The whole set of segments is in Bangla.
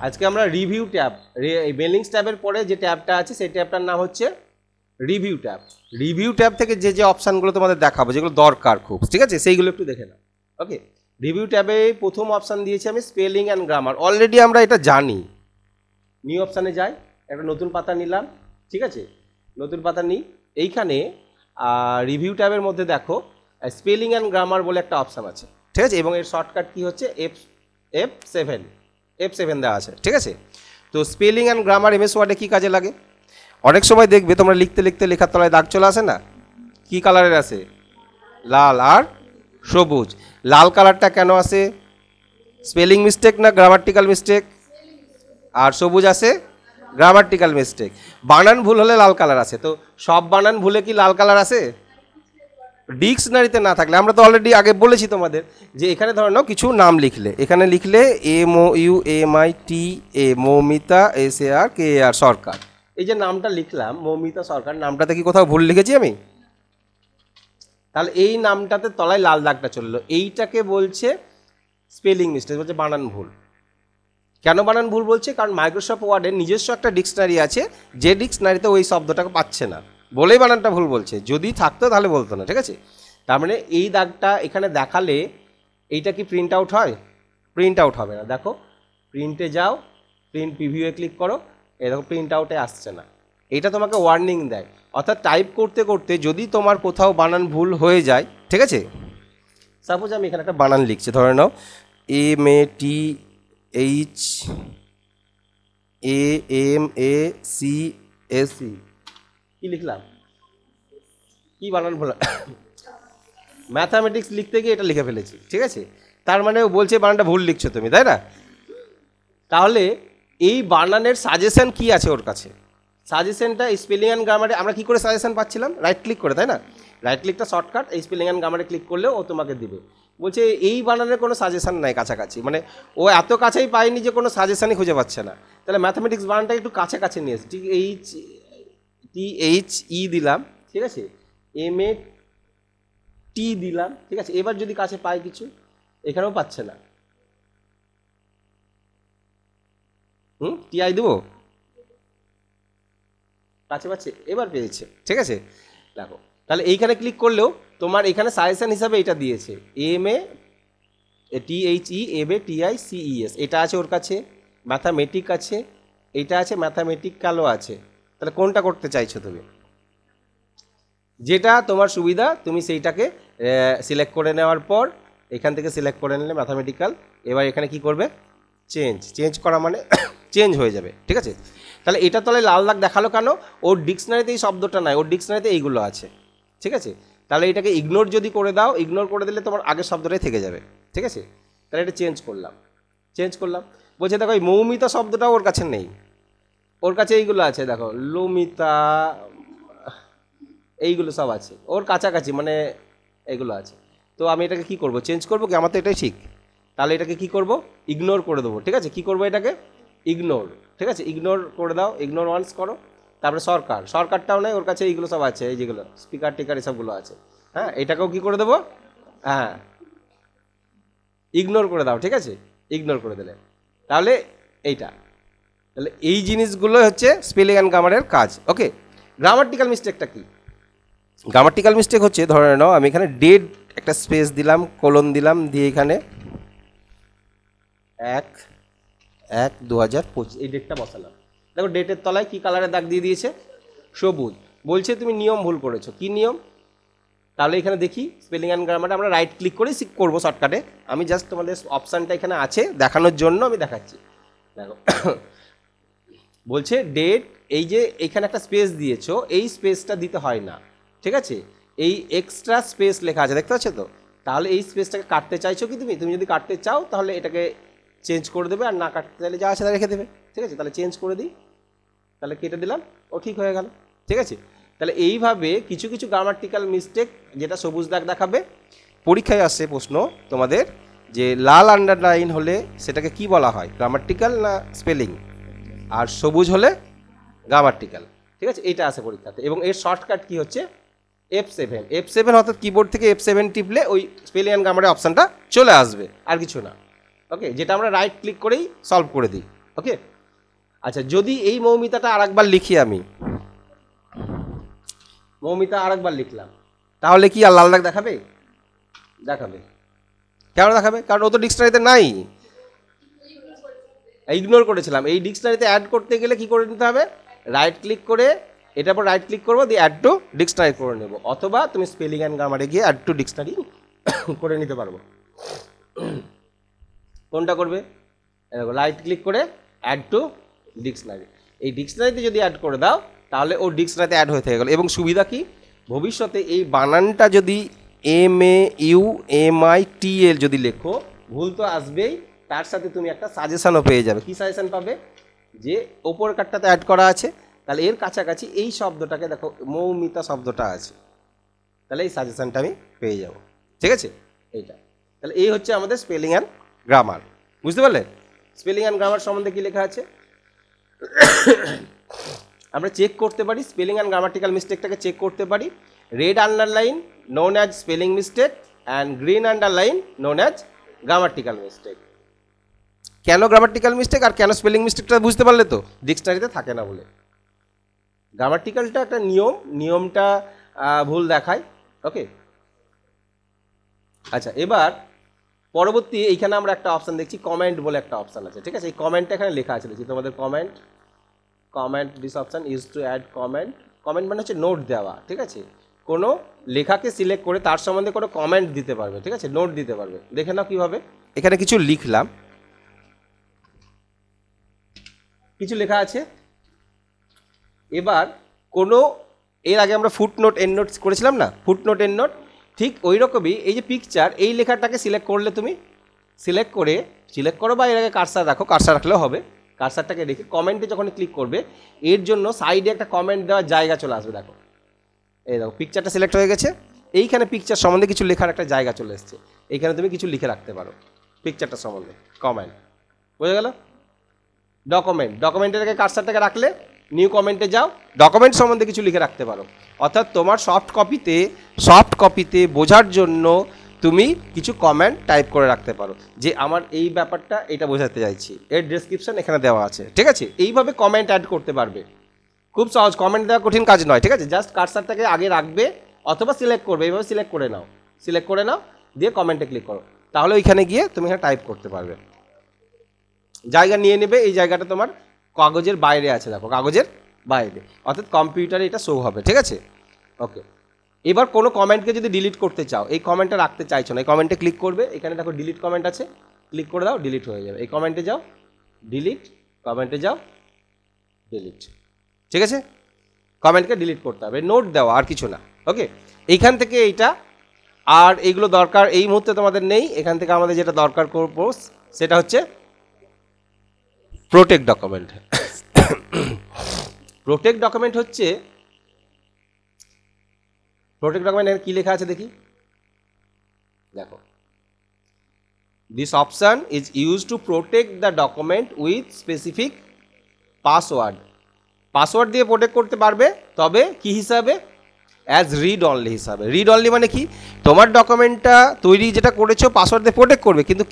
আজকে আমরা রিভিউ ট্যাব, এই মেলিংস ট্যাবের পরে যে ট্যাবটা আছে সেই ট্যাবটার নাম হচ্ছে রিভিউ ট্যাব। রিভিউ ট্যাব থেকে যে যে অপশানগুলো তোমাদের দেখাবো, যেগুলো দরকার খুব, ঠিক আছে, সেইগুলো একটু দেখে নাও। ওকে, রিভিউ ট্যাবে প্রথম অপশান দিয়েছি আমি স্পেলিং অ্যান্ড গ্রামার। অলরেডি আমরা এটা জানি। নিউ অপশানে যাই, একটা নতুন পাতা নিলাম, ঠিক আছে, নতুন পাতা নিই। এইখানে রিভিউ ট্যাবের মধ্যে দেখো স্পেলিং অ্যান্ড গ্রামার বলে একটা অপশান আছে, ঠিক আছে, এবং এর শর্টকাট কী হচ্ছে F7 দেওয়া আছে, ঠিক আছে। তো স্পেলিং অ্যান্ড গ্রামার এমএস ওয়ার্ডে কী কাজে লাগে? অনেক সময় দেখবে তোমরা লিখতে লিখতে লেখার তলায় দাগ চলে আসে না? কী কালারের আসে? লাল আর সবুজ। লাল কালারটা কেন আসে? স্পেলিং মিস্টেক না গ্রামাটিক্যাল মিস্টেক? আর সবুজ আসে গ্রামাটিক্যাল মিস্টেক। বানান ভুল হলে লাল কালার আসে। তো সব বানান ভুলে কি লাল কালার আসে? ডিকশনারিতে না থাকলে। আমরা তো অলরেডি আগে বলেছি তোমাদের যে এখানে ধরে নাও কিছু নাম লিখলে, এখানে লিখলে MOUMITA, মৌমিতা, SARKAR, সরকার। এই যে নামটা লিখলাম মৌমিতা সরকার, নামটাতে কি কোথাও ভুল লিখেছি আমি? তাহলে এই নামটাতে তলায় লাল দাগটা চললো, এইটাকে বলছে স্পেলিং মিস্টেক, বলছে বানান ভুল। কেন বানান ভুল বলছে? কারণ মাইক্রোসফট ওয়ার্ডের নিজস্ব একটা ডিকশনারি আছে, যে ডিকশনারিতে ওই শব্দটাকে পাচ্ছে না বলেই বানানটা ভুল বলছে। যদি থাকতো তাহলে বলতো না, ঠিক আছে। তার মানে এই দাগটা এখানে দেখালে এইটা কি প্রিন্ট আউট হয়? প্রিন্ট আউট হবে না। দেখো প্রিন্টে যাও, প্রিন্ট প্রিভিউয়ে ক্লিক করো, এই দেখো প্রিন্ট আউটে আসছে না। এইটা তোমাকে ওয়ার্নিং দেয়। অর্থাৎ টাইপ করতে করতে যদি তোমার কোথাও বানান ভুল হয়ে যায়, ঠিক আছে, সাপোজ আমি এখানে একটা বানান লিখছি, ধরে নাও MATHAMACSE, কি লিখলাম? কি বানান ভুল? ম্যাথামেটিক্স লিখতে গিয়ে এটা লিখে ফেলেছি, ঠিক আছে। তার মানে ও বলছে বানানটা ভুল লিখছো তুমি, তাই না? তাহলে এই বানানের সাজেশন কি আছে ওর কাছে? সাজেশনটা স্পেলিং অ্যান্ড গ্রামারে আমরা কি করে সাজেশন পাচ্ছিলাম? রাইট ক্লিক করে, তাই না? রাইট ক্লিকটা শর্টকাট, এই স্পেলিং অ্যান্ড গ্রামারে ক্লিক করলেও ও তোমাকে দিবে। বলছে এই বানানের কোনো সাজেশন নাই কাছাকাছি, মানে ও এত কাছেই পায়নি যে কোনো সাজেশনই খুঁজে পাচ্ছে না। তাহলে ম্যাথামেটিক্স বানানটা একটু কাছে কাছে নিয়ে এসে THE দিলাম, ঠিক আছে, MAT দিলাম, ঠিক আছে। এবার যদি কাছে পাই কিছু, এখানেও পাচ্ছে না, TI দেবো, কাছে পাচ্ছে, এবার পেয়েছে, ঠিক আছে। দেখো তাহলে এইখানে ক্লিক করলেও তোমার এখানে সাজেশন হিসাবে এটা দিয়েছে MATHEMATICES, এটা আছে ওর কাছে, ম্যাথামেটিক আছে, এটা আছে, ম্যাথামেটিক্যালও আছে। তাহলে কোনটা করতে চাইছো তুমি? যেটা তোমার সুবিধা তুমি সেইটাকে সিলেক্ট করে নেওয়ার পর এখান থেকে সিলেক্ট করে নিলে ম্যাথামেটিক্যাল। এবার এখানে কি করবে? চেঞ্জ করা মানে চেঞ্জ হয়ে যাবে, ঠিক আছে। তাহলে এটা তাহলে লাল দাগ দেখালো কেন? ওর ডিকশনারিতে এই শব্দটা নাই, ওর ডিকশনারিতে এইগুলো আছে, ঠিক আছে। তাহলে এটাকে ইগনোর যদি করে দাও, ইগনোর করে দিলে তোমার আগের শব্দটাই থেকে যাবে, ঠিক আছে। তাহলে এটা চেঞ্জ করলাম। বলছে দেখো এই মৌমিতা শব্দটাও ওর কাছে নেই, ওর কাছে এইগুলো আছে, দেখো লুমিতা, এইগুলো সব আছে ওর কাছাকাছি, মানে এইগুলো আছে। তো আমি এটাকে কি করব? চেঞ্জ করবো কি? আমার তো এটাই ঠিক। তাহলে এটাকে কি করব? ইগনোর করে দেবো, ঠিক আছে। কি করবো এটাকে? ইগনোর, ঠিক আছে, ইগনোর করে দাও, ইগনোর ওয়ান্স করো। তারপরে সরকারটাও নেই ওর কাছে, এইগুলো সব আছে, এই যেগুলো স্পিকার টিকার এসবগুলো আছে। হ্যাঁ, এটাকেও কি করে দেবো? হ্যাঁ, ইগনোর করে দাও, ঠিক আছে, ইগনোর করে দিলে তাহলে এইটা। তাহলে এই জিনিসগুলো হচ্ছে স্পেলিং অ্যান্ড গ্রামারের কাজ। ওকে, গ্রামাটিক্যাল মিস্টেকটা কি? গ্রামাটিক্যাল মিস্টেক হচ্ছে, ধরে নাও আমি এখানে ডেট একটা স্পেস দিলাম, কোলন দিলাম, দিয়ে এখানে 1/1/2025 এই ডেটটা বসালাম। দেখো ডেটের তলায় কি কালারের দাগ দিয়ে দিয়েছে? সবুজ। বলছে তুমি নিয়ম ভুল করেছো। কি নিয়ম? তাহলে এখানে দেখি স্পেলিং অ্যান্ড গ্রামারটা আমরা রাইট ক্লিক করে করবো শর্টকাটে। আমি জাস্ট তোমাদের অপশানটা এখানে আছে দেখানোর জন্য আমি দেখাচ্ছি। দেখো বলছে ডেট, এই যে এখানে একটা স্পেস দিয়েছো, এই স্পেসটা দিতে হয় না, ঠিক আছে। এই এক্সট্রা স্পেস লেখা আছে, দেখতে পাচ্ছ তো? তাহলে এই স্পেসটাকে কাটতে চাইছো কি তুমি? তুমি যদি কাটতে চাও তাহলে এটাকে চেঞ্জ করে দেবে, আর না কাটতে চাইলে যা আছে তা রেখে দেবে, ঠিক আছে। তাহলে চেঞ্জ করে দিই, তাহলে কেটে দিলাম, ও ঠিক হয়ে গেল, ঠিক আছে। তাহলে এইভাবে কিছু কিছু গ্রামাটিক্যাল মিস্টেক যেটা সবুজ দাগ দেখাবে, পরীক্ষায় আসছে প্রশ্ন তোমাদের যে লাল আন্ডারলাইন হলে সেটাকে কি বলা হয়, গ্রামাটিক্যাল না স্পেলিং, আর সবুজ হলে গ্রামাটিক্যাল, ঠিক আছে। এটা আছে পরীক্ষাতে। এবং এর শর্টকাট কি হচ্ছে? F7 অর্থাৎ কিবোর্ড থেকে F7 টিপলে ওই স্পেলিং অ্যান্ড গ্রামারের অপশানটা চলে আসবে, আর কিছু না। ওকে, যেটা আমরা রাইট ক্লিক করেই সলভ করে দিই। ওকে। আচ্ছা, যদি এই মৌমিতাটা আরেকবার লিখি আমি, মৌমিতা আরেকবার লিখলাম, তাহলে কি আর লাল দাগ দেখাবে? দেখাবে। কেন দেখাবে? কারণ ও তো ডিকশনারিতে নাই, ইগনোর করেছিলাম। এই ডিকশনারিতে অ্যাড করতে গেলে কি করে নিতে হবে? রাইট ক্লিক করে এটার পর রাইট ক্লিক করবো, দিয়ে অ্যাড টু ডিকশনারি করে নেব, অথবা তুমি স্পেলিং অ্যান্ড গ্রামারে গিয়ে অ্যাড টু ডিকশনারি করে নিতে পারবো। কোনটা করবে? রাইট ক্লিক করে অ্যাড টু ডিকশনারি। এই ডিকশনারিতে যদি অ্যাড করে দাও তাহলে ও ডিকশনারিতে অ্যাড হয়ে থেকে গেল। এবং সুবিধা কি, ভবিষ্যতে এই বানানটা যদি MAUMITL যদি লেখো, ভুল তো আসবেই, তার সাথে তুমি একটা সাজেশনও পেয়ে যাবে। কি সাজেশন পাবে? যে ওপর কাটটাতে অ্যাড করা আছে, তাহলে এর কাছাকাছি এই শব্দটাকে দেখো, মৌমিতা শব্দটা আছে, তাহলে এই সাজেশনটা আমি পেয়ে যাব। ঠিক আছে, এইটা। তাহলে এই হচ্ছে আমাদের স্পেলিং অ্যান্ড গ্রামার। বুঝতে পারলে? স্পেলিং অ্যান্ড গ্রামার সম্বন্ধে কি লেখা আছে আমরা চেক করতে পারি। স্পেলিং অ্যান্ড গ্রামাটিক্যাল মিস্টেকটাকে চেক করতে পারি। Red underline known as spelling mistake and green underline known as grammatical mistake. কেন গ্রামাটিক্যাল মিস্টেক আর কেন স্পেলিং মিস্টেকটা বুঝতে পারলে তো? ডিকশনারিতে থাকে না বলে। গ্রামাটিক্যালটা একটা নিয়মটা ভুল দেখায়। ওকে। আচ্ছা, এবার পরবর্তী এইখানে আমরা একটা অপশান দেখছি, কমেন্ট বলে একটা অপশান আছে। ঠিক আছে, এই কমেন্টটা এখানে লেখা আছে, দেখছি তোমাদের comment this option use to add comment. Comment মানে হচ্ছে নোট দেওয়া। ঠিক আছে, কোনো লেখাকে সিলেক্ট করে তার সম্বন্ধে কোনো কমেন্ট দিতে পারবে। ঠিক আছে, নোট দিতে পারবে। দেখে নাও কীভাবে। এখানে কিছু লিখলাম, কিছু লেখা আছে। এবার কোনো এর আগে আমরা ফুটনোট এন্ড নোট করেছিলাম না, ফুটনোট এন্ড নোট, ঠিক ওই রকমই এই যে পিকচার, এই লেখাটাকে সিলেক্ট করলে তুমি সিলেক্ট করো বা এর আগে কার্সার রাখো, কার্সার রাখলেও হবে। কার্সারটাকে রেখে কমেন্টে যখন ক্লিক করবে, এর জন্য সাইডে একটা কমেন্ট দেওয়ার জায়গা চলে আসবে। দেখো, এই দেখো পিকচারটা সিলেক্ট হয়ে গেছে, এইখানে পিকচার সম্বন্ধে কিছু লেখার একটা জায়গা চলে এসছে, এইখানে তুমি কিছু লিখে রাখতে পারো পিকচারটা সম্বন্ধে, কমেন্ট। বোঝা গেল? ডকুমেন্টের আগে কার্সারটাকে রাখলে নিউ কমেন্টে যাও, ডকুমেন্ট সম্বন্ধে কিছু লিখে রাখতে পারো। অর্থাৎ তোমার সফট কপিতে বোঝার জন্য তুমি কিছু কমেন্ট টাইপ করে রাখতে পারো, যে আমার এই ব্যাপারটা এটা বোঝাতে চাইছি, এর ডেসক্রিপশন এখানে দেওয়া আছে। ঠিক আছে, এইভাবে কমেন্ট অ্যাড করতে পারবে। খুব সহজ, কমেন্ট দেওয়া কঠিন কাজ নয়। ঠিক আছে, জাস্ট কার্সারটাকে আগে রাখবে অথবা সিলেক্ট করবে, এইভাবে সিলেক্ট করে নাও, দিয়ে কমেন্টে ক্লিক করো, তাহলে ওইখানে গিয়ে তুমি এখানে টাইপ করতে পারবে। জায়গা নিয়ে নেবে, এই জায়গাটা তোমার কাগজের বাইরে আছে, দেখো কাগজের বাইরে, অর্থাৎ কম্পিউটারে এটা শো হবে। ঠিক আছে, ওকে। এবার কোনো কমেন্টকে যদি ডিলিট করতে চাও, এই কমেন্টটা রাখতে চাইছো না, এই কমেন্টে ক্লিক করবে, এখানে দেখো ডিলিট কমেন্ট আছে, ক্লিক করে দাও, ডিলিট হয়ে যাবে। এই কমেন্টে যাও, ডিলিট, কমেন্টে যাও, ডিলিট। ঠিক আছে, কমেন্টকে ডিলিট করতে হবে, নোট দেওয়া, আর কিছু না। ওকে, এইখান থেকে এইটা, আর এইগুলো দরকার এই মুহূর্তে তোমাদের নেই। এখান থেকে আমাদের যেটা দরকার করবো সেটা হচ্ছে প্রোটেক্ট ডকুমেন্ট। প্রোটেক্ট ডকুমেন্ট হচ্ছে, প্রোটেক্ট ডকুমেন্ট কি লেখা আছে দেখি, দেখো, this option is use to protect the document with specific password. Password দিয়ে প্রোটেক্ট করতে পারবে, তবে কি হিসাবে? অ্যাজ রিড অনলি হিসাবে। রিড অনলি মানে কি? তোমার ডকুমেন্টটা তৈরি যেটা করেছো পাসওয়ার্ড দিয়ে প্রোটেক্ট করবে, কিন্তু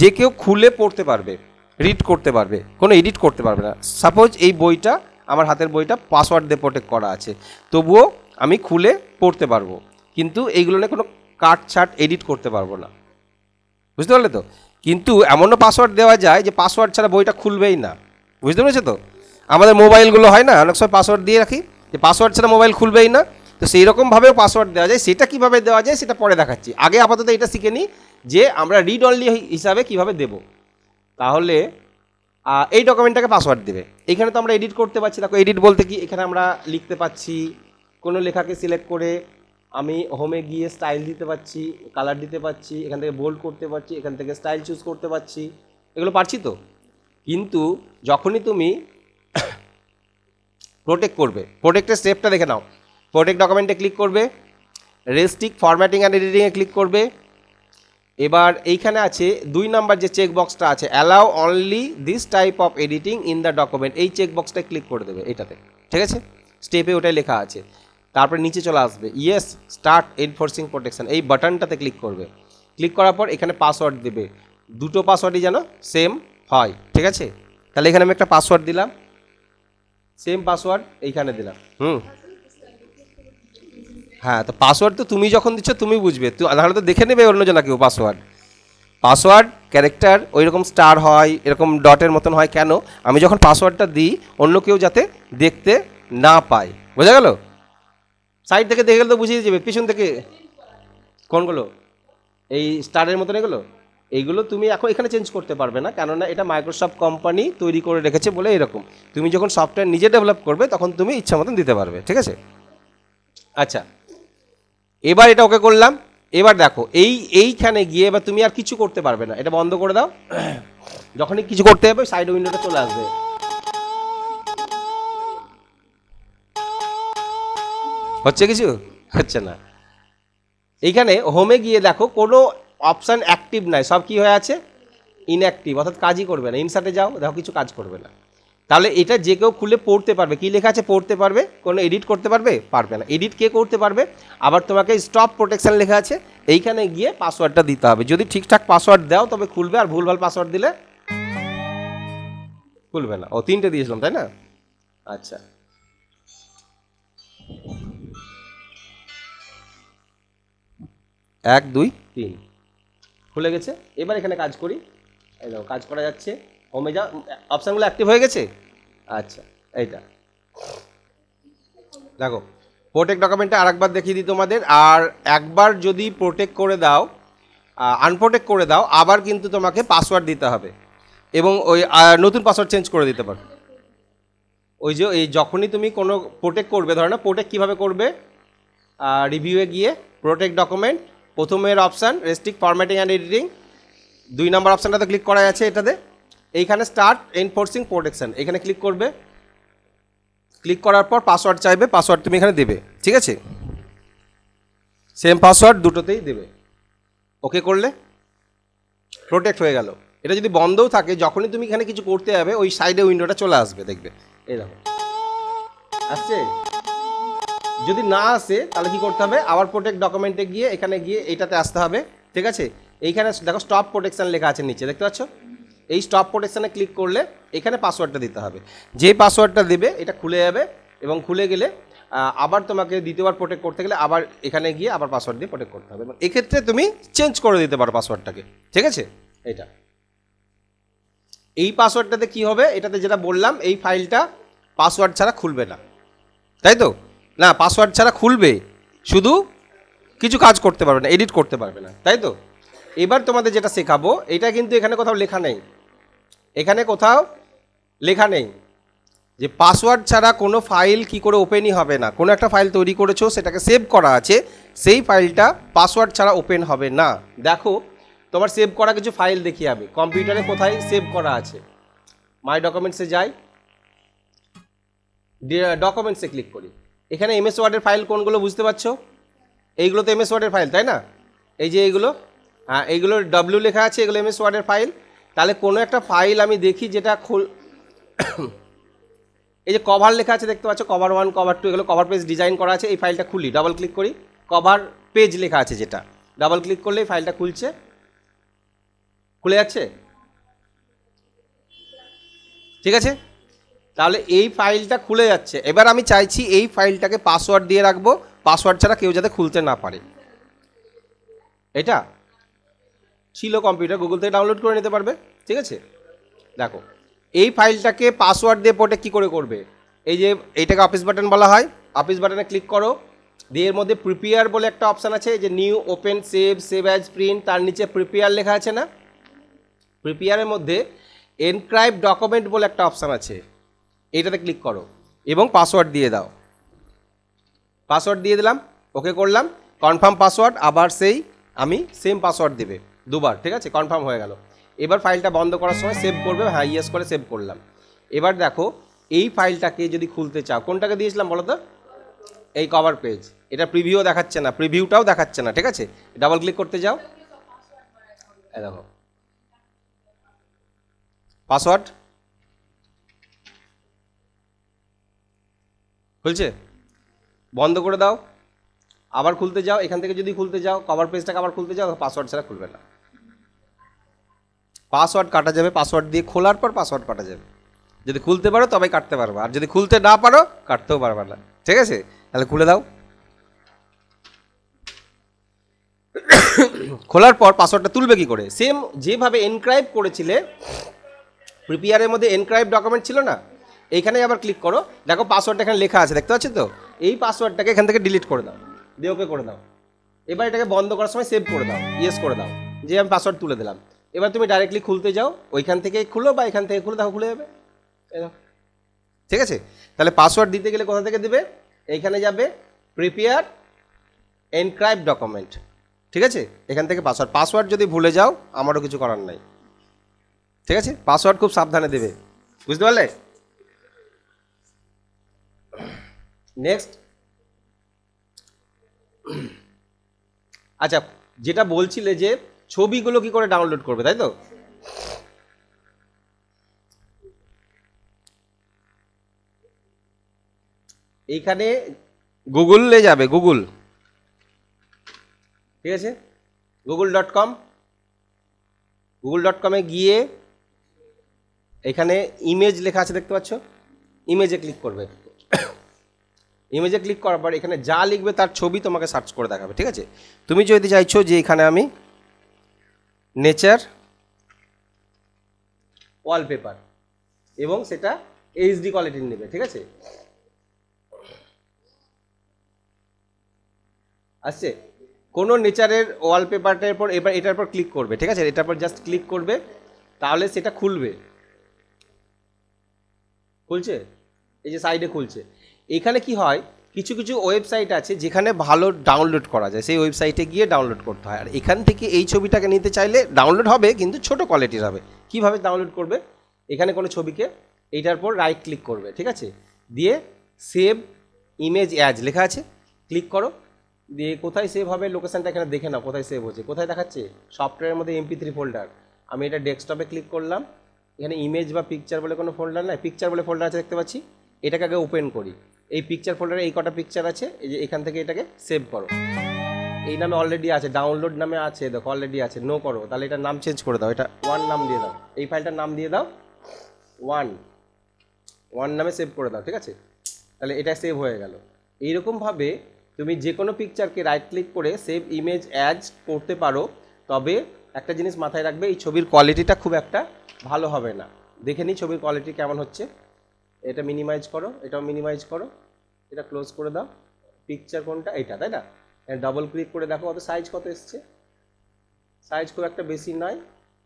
যে কেউ খুলে পড়তে পারবে, রিড করতে পারবে, কোনো এডিট করতে পারবে না। সাপোজ এই বইটা, আমার হাতের বইটা পাসওয়ার্ড দিয়ে প্রোটেক্ট করা আছে, তবুও আমি খুলে পড়তে পারবো, কিন্তু এইগুলো নিয়ে কোনো কাটছাট এডিট করতে পারবো না। বুঝতে পারলে তো? কিন্তু এমনও পাসওয়ার্ড দেওয়া যায় যে পাসওয়ার্ড ছাড়া বইটা খুলবেই না। বুঝতে পেরেছো তো? আমাদের মোবাইলগুলো হয় না, অনেক সময় পাসওয়ার্ড দিয়ে রাখি, যে পাসওয়ার্ড ছাড়া মোবাইল খুলবেই না, তো সেই রকমভাবেও পাসওয়ার্ড দেওয়া যায়। সেটা কীভাবে দেওয়া যায় সেটা পরে দেখাচ্ছি, আগে আপাতত এটা শিখে নিই যে আমরা রিড অনলি হিসাবে কীভাবে দেবো। তাহলে এই ডকুমেন্টটাকে পাসওয়ার্ড দেবে। এখানে তো আমরা এডিট করতে পারছি, দেখো এডিট বলতে কি, এখানে আমরা লিখতে পাচ্ছি, কোনো লেখাকে সিলেক্ট করে আমি হোমে গিয়ে স্টাইল দিতে পারছি, কালার দিতে পারছি, এখান থেকে বোল্ড করতে পারছি, এখান থেকে স্টাইল চুজ করতে পারছি, এগুলো পারছি তো। কিন্তু যখনই তুমি প্রোটেক্ট করবে, প্রোটেক্টের স্টেপটা দেখে নাও। প্রোটেক্ট ডকুমেন্টে ক্লিক করবে, রেস্ট্রিক্ট ফরম্যাটিং অ্যান্ড এডিটিংয়ে ক্লিক করবে। এবার এইখানে আছে 2 নাম্বার যে চেক বক্সটা আছে, allow only this type of editing in the document, এই চেক বক্সটায় ক্লিক করে দেবে এটাতে। ঠিক আছে, স্টেপে ওটাই লেখা আছে। তারপরে নিচে চলে আসবে ইয়েস স্টার্ট এনফোর্সিং প্রোটেকশন, এই বাটনটাতে ক্লিক করবে। ক্লিক করার পর এখানে পাসওয়ার্ড দেবে, দুটো পাসওয়ার্ডই যেন সেম হয়। ঠিক আছে, তাহলে এখানে আমি একটা পাসওয়ার্ড দিলাম, সেম পাসওয়ার্ড এইখানে দিলাম। হ্যাঁ, তো পাসওয়ার্ড তো তুমি যখন দিচ্ছ তুমি বুঝবে, তাহলে তো দেখে নেবে অন্য জনা কেউ পাসওয়ার্ড ক্যারেক্টার ওই রকম স্টার হয়, এরকম ডটের মতন হয়। কেন? আমি যখন পাসওয়ার্ডটা দিই অন্য কেউ যাতে দেখতে না পায়। বোঝা গেল? সাইড থেকে দেখে গেলে তো বুঝিয়ে যাবে। পিছন থেকে কোনগুলো? এই স্টারের মতন এইগুলো তুমি এখন এখানে চেঞ্জ করতে পারবে না, কেননা এটা মাইক্রোসফট কোম্পানি তৈরি করে রেখেছে বলে এরকম। তুমি যখন সফটওয়্যার নিজে ডেভেলপ করবে তখন তুমি ইচ্ছা মতন দিতে পারবে। ঠিক আছে? আচ্ছা, এবার এটা ওকে করলাম। এবার দেখো এইখানে গিয়ে এবার তুমি আর কিছু করতে পারবে না, এটা বন্ধ করে দাও। যখনই কিছু করতে হবে সাইড উইন্ডোটা চলে আসবে। হচ্ছে কিছু? হচ্ছে না। এইখানে হোমে গিয়ে দেখো কোনো অপশান অ্যাক্টিভ নাই, সব কি হয়ে আছে? ইনঅ্যাক্টিভ, অর্থাৎ কাজই করবে না। ইনসার্টে যাও, দেখো কিছু কাজ করবে না। তাহলে এটা যে কেউ খুলে পড়তে পারবে। কি লেখা আছে? পড়তে পারবে। কোনো এডিট করতে পারবে? পারবে না। এডিট কে করতে পারবে? আবার তোমাকে স্টপ প্রোটেকশন লেখা আছে, এইখানে গিয়ে পাসওয়ার্ডটা দিতে হবে। যদি ঠিকঠাক পাসওয়ার্ড দাও তবে খুলবে, আর ভুলভাল পাসওয়ার্ড দিলে খুলবে না। ও, 3টে দিয়েছিলাম তাই না? আচ্ছা, 1 2 3 খুলে গেছে। এবার এখানে কাজ করি। এই দেখো কাজ করা যাচ্ছে। হোমে যাও, অপশানগুলো অ্যাক্টিভ হয়ে গেছে। আচ্ছা, এইটা দেখো প্রোটেক্ট ডকুমেন্টটা আরেকবার দেখিয়ে দিই তোমাদের। আর একবার যদি প্রোটেক্ট করে দাও, আনপ্রোটেক্ট করে দাও, আবার কিন্তু তোমাকে পাসওয়ার্ড দিতে হবে এবং ওই নতুন পাসওয়ার্ড চেঞ্জ করে দিতে পারো। ওই যে এই যখনই তুমি কোনো প্রোটেক্ট করবে, ধরো না, প্রোটেক্ট কীভাবে করবে? রিভিউয়ে গিয়ে প্রোটেক্ট ডকুমেন্ট, প্রথমের option restrict formatting and editing, 2 number অপশানটাতে ক্লিক করা আছে এটাতে। এইখানে স্টার্ট এনফোর্সিং প্রোটেকশন, এখানে ক্লিক করবে। ক্লিক করার পর পাসওয়ার্ড চাইবে, পাসওয়ার্ড তুমি এখানে দেবে। ঠিক আছে? সেম পাসওয়ার্ড দুটোতেই দেবে। ওকে করলে প্রোটেক্ট হয়ে গেল। এটা যদি বন্ধও থাকে, যখনই তুমি এখানে কিছু করতে যাবে ওই সাইডে উইন্ডোটা চলে আসবে, দেখবে। এই দেখো আসছে। যদি না আসে তাহলে কি করতে হবে? আবার প্রোটেক্ট ডকুমেন্টে গিয়ে এখানে গিয়ে এইটাতে আসতে হবে। ঠিক আছে? এইখানে দেখো স্টপ প্রোটেকশন লেখা আছে নিচে, দেখতে পাচ্ছ? এই স্টপ প্রোটেকশানে ক্লিক করলে এখানে পাসওয়ার্ডটা দিতে হবে। যে পাসওয়ার্ডটা দেবে এটা খুলে যাবে, এবং খুলে গেলে আবার তোমাকে দ্বিতীয়বার প্রোটেক্ট করতে গেলে আবার এখানে গিয়ে আবার পাসওয়ার্ড দিয়ে প্রোটেক্ট করতে হবে। এবং এক্ষেত্রে তুমি চেঞ্জ করে দিতে পারো পাসওয়ার্ডটাকে। ঠিক আছে? এটা এই পাসওয়ার্ডটাতে কি হবে? এটাতে যেটা বললাম, এই ফাইলটা পাসওয়ার্ড ছাড়া খুলবে না, তাই তো? না, পাসওয়ার্ড ছাড়া খুলবে, শুধু কিছু কাজ করতে পারবে না, এডিট করতে পারবে না, তাই তো? এবার তোমাদের যেটা শেখাবো, এটা কিন্তু এখানে কোথাও লেখা নেই। এখানে কোথাও লেখা নেই যে পাসওয়ার্ড ছাড়া কোনো ফাইল কি করে ওপেনই হবে না। কোনো একটা ফাইল তৈরি করেছো, সেটাকে সেভ করা আছে, সেই ফাইলটা পাসওয়ার্ড ছাড়া ওপেন হবে না। দেখো তোমার সেভ করা কিছু ফাইল দেখিয়ে যাবে কম্পিউটারে কোথায় সেভ করা আছে। মাই ডকুমেন্টসে যাই, ডকুমেন্টসে ক্লিক করি। এখানে এমএস ওয়ার্ডের ফাইল কোনগুলো বুঝতে পারছো? এইগুলো তো এমএস ওয়ার্ডের ফাইল, তাই না? এই যে এইগুলো, হ্যাঁ, এইগুলো ডব্লিউ লেখা আছে, এগুলো এমএস ওয়ার্ডের ফাইল। তাহলে কোনো একটা ফাইল আমি দেখি যেটা এই যে কভার লেখা আছে, দেখতে পাচ্ছ? কভার 1, কভার 2, এগুলো কভার পেজ ডিজাইন করা আছে। এই ফাইলটা খুলি, ডাবল ক্লিক করি, কভার পেজ লেখা আছে যেটা, ডাবল ক্লিক করলে এই ফাইলটা খুলছে, খুলে যাচ্ছে। ঠিক আছে? তাহলে এই ফাইলটা খুলে যাচ্ছে। এবার আমি চাইছি এই ফাইলটাকে পাসওয়ার্ড দিয়ে রাখবো, পাসওয়ার্ড ছাড়া কেউ যাতে খুলতে না পারে। এটা ছিল কম্পিউটার, গুগল থেকে ডাউনলোড করে নিতে পারবে। ঠিক আছে? দেখো এই ফাইলটাকে পাসওয়ার্ড দিয়ে প্রোটেক্ট কী করে করবে? এই যে এইটাকে অফিস বাটন বলা হয়, অফিস বাটনে ক্লিক করো, দিয়ে এর মধ্যে প্রিপেয়ার বলে একটা অপশান আছে, যে new, open, save, save as, print, তার নিচে প্রিপেয়ার লেখা আছে না? প্রিপেয়ারের মধ্যে এনক্রাইব ডকুমেন্ট বলে একটা অপশান আছে, এইটাতে ক্লিক করো এবং পাসওয়ার্ড দিয়ে দাও। পাসওয়ার্ড দিয়ে দিলাম, ওকে করলাম, কনফার্ম পাসওয়ার্ড, আবার সেই আমি সেম পাসওয়ার্ড দেবে দুবার। ঠিক আছে? কনফার্ম হয়ে গেল। এবার ফাইলটা বন্ধ করার সময় সেভ করবে, হ্যাঁ ইয়েস করে সেভ করলাম। এবার দেখো এই ফাইলটাকে যদি খুলতে চাও, কোনটাকে দিয়েছিলাম বলো তো? এই কভার পেজ। এটা প্রিভিউ দেখাচ্ছে না, প্রিভিউটাও দেখাচ্ছে না। ঠিক আছে? ডাবল ক্লিক করতে যাও, এই দেখো পাসওয়ার্ড খুলছে। বন্ধ করে দাও, আবার খুলতে যাও, এখান থেকে যদি খুলতে যাও, কভার পেজটাকে আবার খুলতে যাও, পাসওয়ার্ড ছাড়া খুলবে না। পাসওয়ার্ড কাটা যাবে, পাসওয়ার্ড দিয়ে খোলার পর পাসওয়ার্ড কাটা যাবে। যদি খুলতে পারো তবে কাটতে পারবে, আর যদি খুলতে না পারো কাটতেও পারবে না। ঠিক আছে, তাহলে খুলে দাও। খোলার পর পাসওয়ার্ডটা তুলবে কি করে? সেম যেভাবে এনক্রাইব করেছিলে, প্রিপেয়ারের মধ্যে এনক্রাইব ডকুমেন্ট ছিল না, এইখানে আবার ক্লিক করো, দেখো পাসওয়ার্ডটা এখানে লেখা আছে, দেখতে পাচ্ছ তো? এই পাসওয়ার্ডটাকে এখান থেকে ডিলিট করে দাও, দিয়ে ওকে করে দাও। এবার এটাকে বন্ধ করার সময় সেভ করে দাও, ইয়েস করে দাও, যে আমি পাসওয়ার্ড তুলে দিলাম। এবার তুমি ডাইরেক্টলি খুলতে যাও, ওইখান থেকে খুলো বা এখান থেকে খুলে দেখো খুলে যাবে। ঠিক আছে, তাহলে পাসওয়ার্ড দিতে গেলে কোথা থেকে দেবে? এইখানে যাবে প্রিপেয়ার এনক্রাইব ডকুমেন্ট। ঠিক আছে, এখান থেকে পাসওয়ার্ড যদি ভুলে যাও আমারও কিছু করার নাই। ঠিক আছে, পাসওয়ার্ড খুব সাবধানে দেবে, বুঝতে পারলে? নেক্সট, আচ্ছা যেটা বলছিলে যে ছবিগুলো কি করে ডাউনলোড করবে, তাই তো? এইখানে গুগলে যাবে, গুগল, ঠিক আছে, google.com, google.com-এ গিয়ে এখানে ইমেজ লেখা আছে, দেখতে পাচ্ছ? ইমেজে ক্লিক করবে। ইমেজে ক্লিক করার পর এখানে যা লিখবে তার ছবি তোমাকে সার্চ করে দেখাবে। ঠিক আছে, তুমি যদি চাইছো যে এখানে আমি নেচার ওয়ালপেপার, এবং সেটা এইচডি কোয়ালিটির নেবে। ঠিক আছে, আসছে কোনো নেচারের ওয়ালপেপারটার পর এবার এটার পর ক্লিক করবে। ঠিক আছে, এটার পর জাস্ট ক্লিক করবে, তাহলে সেটা খুলবে। খুলছে, এই যে সাইডে খুলছে। এখানে কি হয়, কিছু কিছু ওয়েবসাইট আছে যেখানে ভালো ডাউনলোড করা যায়, সেই ওয়েবসাইটে গিয়ে ডাউনলোড করতে হয়। আর এখান থেকে এই ছবিটাকে নিতে চাইলে ডাউনলোড হবে, কিন্তু ছোট কোয়ালিটির হবে। কিভাবে ডাউনলোড করবে? এখানে কোনো ছবিকে এইটার পর রাইট ক্লিক করবে। ঠিক আছে, দিয়ে সেভ ইমেজ অ্যাজ লেখা আছে, ক্লিক করো, দিয়ে কোথায় সেভ হবে লোকেশানটা এখানে দেখে নাও, কোথায় সেভ হচ্ছে। কোথায় দেখাচ্ছে? সফটওয়্যারের মধ্যে MP3 ফোল্ডার। আমি এটা ডেস্কটপে ক্লিক করলাম, এখানে ইমেজ বা পিকচার বলে কোনো ফোল্ডার নাই, পিকচার বলে ফোল্ডার আছে, দেখতে পাচ্ছি। এটাকে আগে ওপেন করি। এই পিকচার ফোল্ডারে এই কটা পিকচার আছে, এই যে এখান থেকে এটাকে সেভ করো। এই নামে অলরেডি আছে, ডাউনলোড নামে আছে, দেখো অলরেডি আছে, নো করো, তাহলে এটার নাম চেঞ্জ করে দাও, এটা 1 নাম দিয়ে দাও, এই ফাইলটার নাম দিয়ে দাও 1 নামে সেভ করে দাও। ঠিক আছে, তাহলে এটা সেভ হয়ে গেল। এইরকমভাবে তুমি যে কোনো পিকচারকে রাইট ক্লিক করে সেভ ইমেজ অ্যাজ করতে পারো। তবে একটা জিনিস মাথায় রাখবে, এই ছবির কোয়ালিটিটা খুব একটা ভালো হবে না। দেখে নিই ছবির কোয়ালিটি কেমন হচ্ছে। এটা মিনিমাইজ করো, এটাও মিনিমাইজ করো, এটা ক্লোজ করে দাও। পিকচার কোনটা? এটা, তাই না? ডাবল ক্লিক করে দেখো কত সাইজ, কত এসছে। সাইজ খুব একটা বেশি নয়,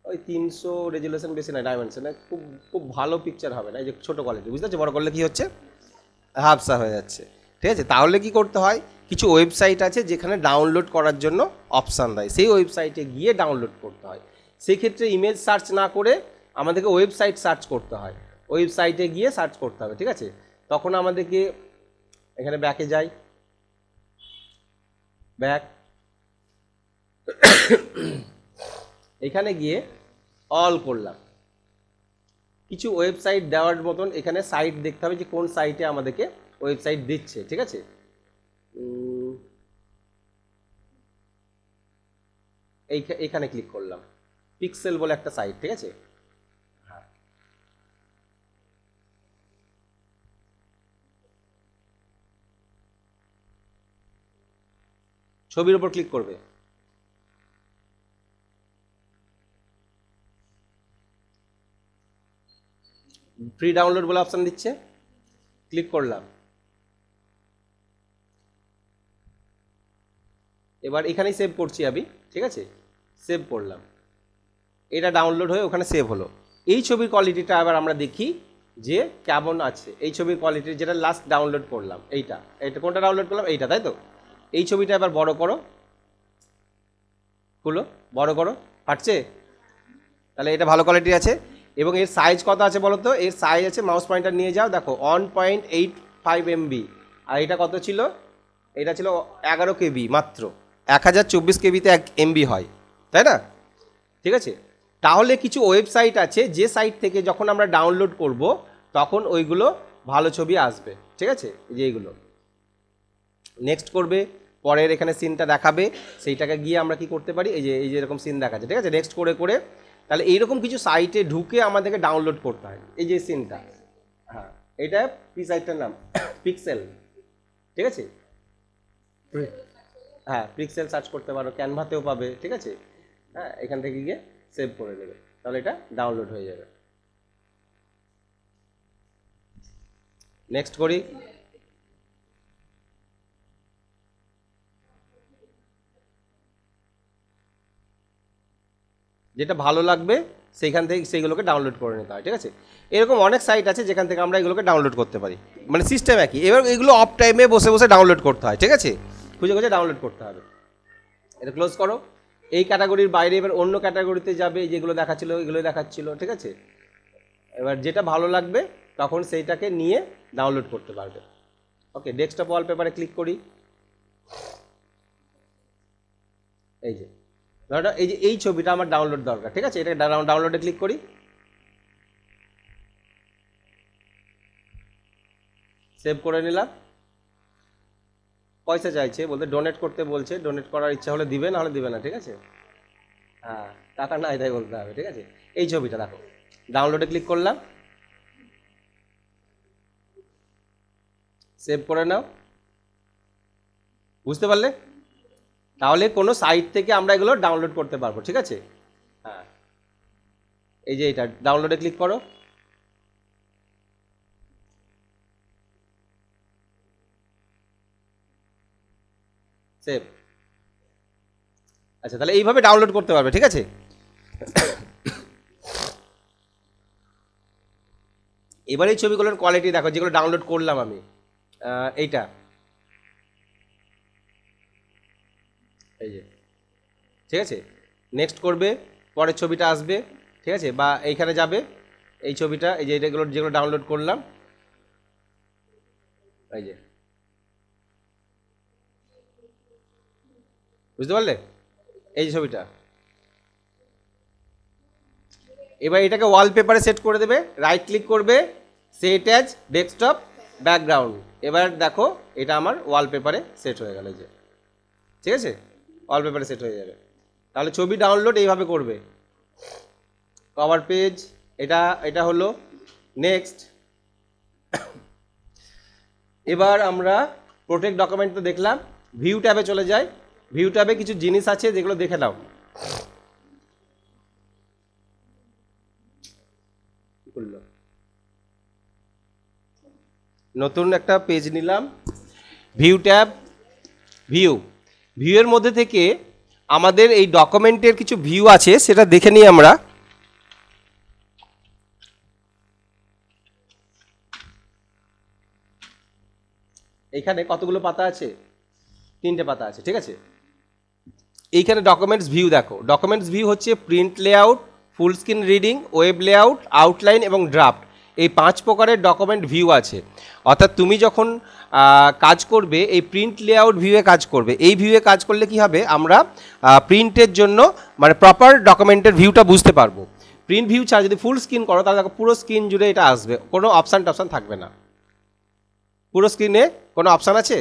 ওই 300 রেজুলেশন, বেশি নয়, ডাইমেনশনে খুব খুব ভালো পিকচার হবে না। এই যে ছোটো কোয়ালিটি, বুঝতে পারছো? বড় করলে কী হচ্ছে, হাফসা হয়ে যাচ্ছে। ঠিক আছে, তাহলে কি করতে হয়, কিছু ওয়েবসাইট আছে যেখানে ডাউনলোড করার জন্য অপশান দেয়, সেই ওয়েবসাইটে গিয়ে ডাউনলোড করতে হয়। সেই ক্ষেত্রে ইমেজ সার্চ না করে আমাদেরকে ওয়েবসাইট সার্চ করতে হয়, ওয়েবসাইটে গিয়ে সার্চ করতে হবে। ঠিক আছে, তখন আমাদেরকে এখানে ব্যাকে যাই, ব্যাক, এখানে গিয়ে অল করলাম। কিছু ওয়েবসাইট দেওয়ার মতন এখানে সাইট দেখতে হবে যে কোন সাইটে আমাদেরকে ওয়েবসাইট দিচ্ছে। ঠিক আছে, এইখানে ক্লিক করলাম, পিক্সেল বলে একটা সাইট। ঠিক আছে, হ্যাঁ, ছবির উপর ক্লিক করবে, ফ্রি ডাউনলোড বলে অপশান দিচ্ছে, ক্লিক করলাম। এবার এখানেই সেভ করছি আমি। ঠিক আছে, সেভ করলাম, এটা ডাউনলোড হয়ে ওখানে সেভ হলো। এই ছবির কোয়ালিটিটা আবার আমরা দেখি যে কেমন আছে। এই ছবির কোয়ালিটি যেটা লাস্ট ডাউনলোড করলাম, এইটা কোনটা ডাউনলোড করলাম, এইটা, তাই তো? এই ছবিটা এবার বড় করো, খুলো, বড় করো, পারছে? তাহলে এটা ভালো কোয়ালিটি আছে। এবং এর সাইজ কত আছে বলো তো? এর সাইজ আছে, মাউস পয়েন্টার নিয়ে যাও, দেখো 1.85 MB। আর এটা কত ছিল? এটা ছিল 11 KB মাত্র। 1024 KBতে 1 MB হয়, তাই না? ঠিক আছে, তাহলে কিছু ওয়েবসাইট আছে যে সাইট থেকে যখন আমরা ডাউনলোড করব তখন ওইগুলো ভালো ছবি আসবে। ঠিক আছে, এই যে এইগুলো নেক্সট করবে, পরের এখানে সিনটা দেখাবে, সেইটাকে গিয়ে আমরা কি করতে পারি, এই যে এরকম সিন দেখাচ্ছে। ঠিক আছে, নেক্সট করে করে তাহলে এইরকম কিছু সাইটে ঢুকে আমাদেরকে ডাউনলোড করতে হয়। এই যে সিনটা, হ্যাঁ, এটা পি সাইটটার নাম পিক্সেল, ঠিক আছে। হ্যাঁ, পিক্সেল সার্চ করতে পারো, ক্যানভাতেও পাবে, ঠিক আছে। হ্যাঁ, এখান থেকে গিয়ে সেভ করে দেবে, তাহলে এটা ডাউনলোড হয়ে যাবে। নেক্সট করি। যেটা ভালো লাগবে সেইখান থেকে সেইগুলোকে ডাউনলোড করে নিতে হয়, ঠিক আছে। এরকম অনেক সাইট আছে যেখান থেকে আমরা এগুলোকে ডাউনলোড করতে পারি, মানে সিস্টেম একই। এবার এগুলো অফ টাইমে বসে বসে ডাউনলোড করতে হয়, ঠিক আছে, খুঁজে খুঁজে ডাউনলোড করতে হবে। এটা ক্লোজ করো। এই ক্যাটাগরির বাইরে এবার অন্য ক্যাটাগরিতে যাবে, যেগুলো দেখাচ্ছিল এগুলো দেখাচ্ছিল, ঠিক আছে। এবার যেটা ভালো লাগবে তখন সেইটাকে নিয়ে ডাউনলোড করতে পারবে। ওকে, ডেস্কটপ ওয়ালপেপারে ক্লিক করি। এই যে ধরো এই যে এই ছবিটা আমার ডাউনলোড দরকার, ঠিক আছে, এটা ডাউনলোডে ক্লিক করি। সেভ করে নিলাম। পয়সা চাইছে, বলতে ডোনেট করতে বলছে, ডোনেট করার ইচ্ছা হলে দিবে, না হলে দিবে না, ঠিক আছে। হ্যাঁ, টাকা না এটাই বলতে হবে, ঠিক আছে। এই ছবিটা দেখো, ডাউনলোডে ক্লিক করলাম, সেভ করে নাও। বুঝতে পারলে? তাহলে কোনো সাইট থেকে আমরা এগুলো ডাউনলোড করতে পারবো, ঠিক আছে। হ্যাঁ, এই যে এটা ডাউনলোডে ক্লিক করো, সেভ। আচ্ছা, তাহলে এইভাবে ডাউনলোড করতে পারবে, ঠিক আছে। এবার এই ছবিগুলোর কোয়ালিটি দেখো, যেগুলো ডাউনলোড করলাম আমি, এইটা, এই যে, ঠিক আছে। নেক্সট করবে, পরের ছবিটা আসবে, ঠিক আছে, বা এইখানে যাবে, এই ছবিটা, এই যে এটাগুলো যেগুলো ডাউনলোড করলাম, এই যে, বুঝতে পারলে, এই যে ছবিটা। এবার এটাকে ওয়ালপেপারে সেট করে দেবে, রাইট ক্লিক করবে, সেট অ্যাজ ডেস্কটপ ব্যাকগ্রাউন্ড। এবার দেখো এটা আমার ওয়ালপেপারে সেট হয়ে গেল, এই যে, ঠিক আছে, ওয়ালপেপারে সেট হয়ে যাবে। তাহলে ছবি ডাউনলোড এইভাবে করবে। কভার পেজ, এটা এটা হলো। নেক্সট, এবার আমরা প্রোটেক্ট ডকুমেন্ট তো দেখলাম, ভিউ ট্যাবে চলে যাই। ভিউ ট্যাবে কিছু জিনিস আছে যেগুলো দেখে নাও। নতুন একটা পেজ নিলাম, ভিউ ট্যাব, ভিউয়ের মধ্যে থেকে আমাদের এই ডকুমেন্টের কিছু ভিউ আছে, সেটা দেখে নিই আমরা। এইখানে কতগুলো পাতা আছে? 3টে পাতা আছে, ঠিক আছে। এইখানে ডকুমেন্টস ভিউ দেখো, ডকুমেন্টস ভিউ হচ্ছে print layout, full screen reading, web layout, outline এবং ড্রাফট। এই 5 প্রকারের ডকুমেন্ট ভিউ আছে। অর্থাৎ তুমি যখন কাজ করবে এই প্রিন্ট লেআউট ভিউয়ে কাজ করবে, এই ভিউয়ে কাজ করলে কি হবে, আমরা প্রিন্টের জন্য মানে প্রপার ডকুমেন্টের ভিউটা বুঝতে পারবো। প্রিন্ট ভিউ ছাড়া যদি ফুল স্ক্রিন করো তাহলে দেখো পুরো স্ক্রিন জুড়ে এটা আসবে, কোনো অপশান টপশান থাকবে না। পুরো স্ক্রিনে কোনো অপশান আছে?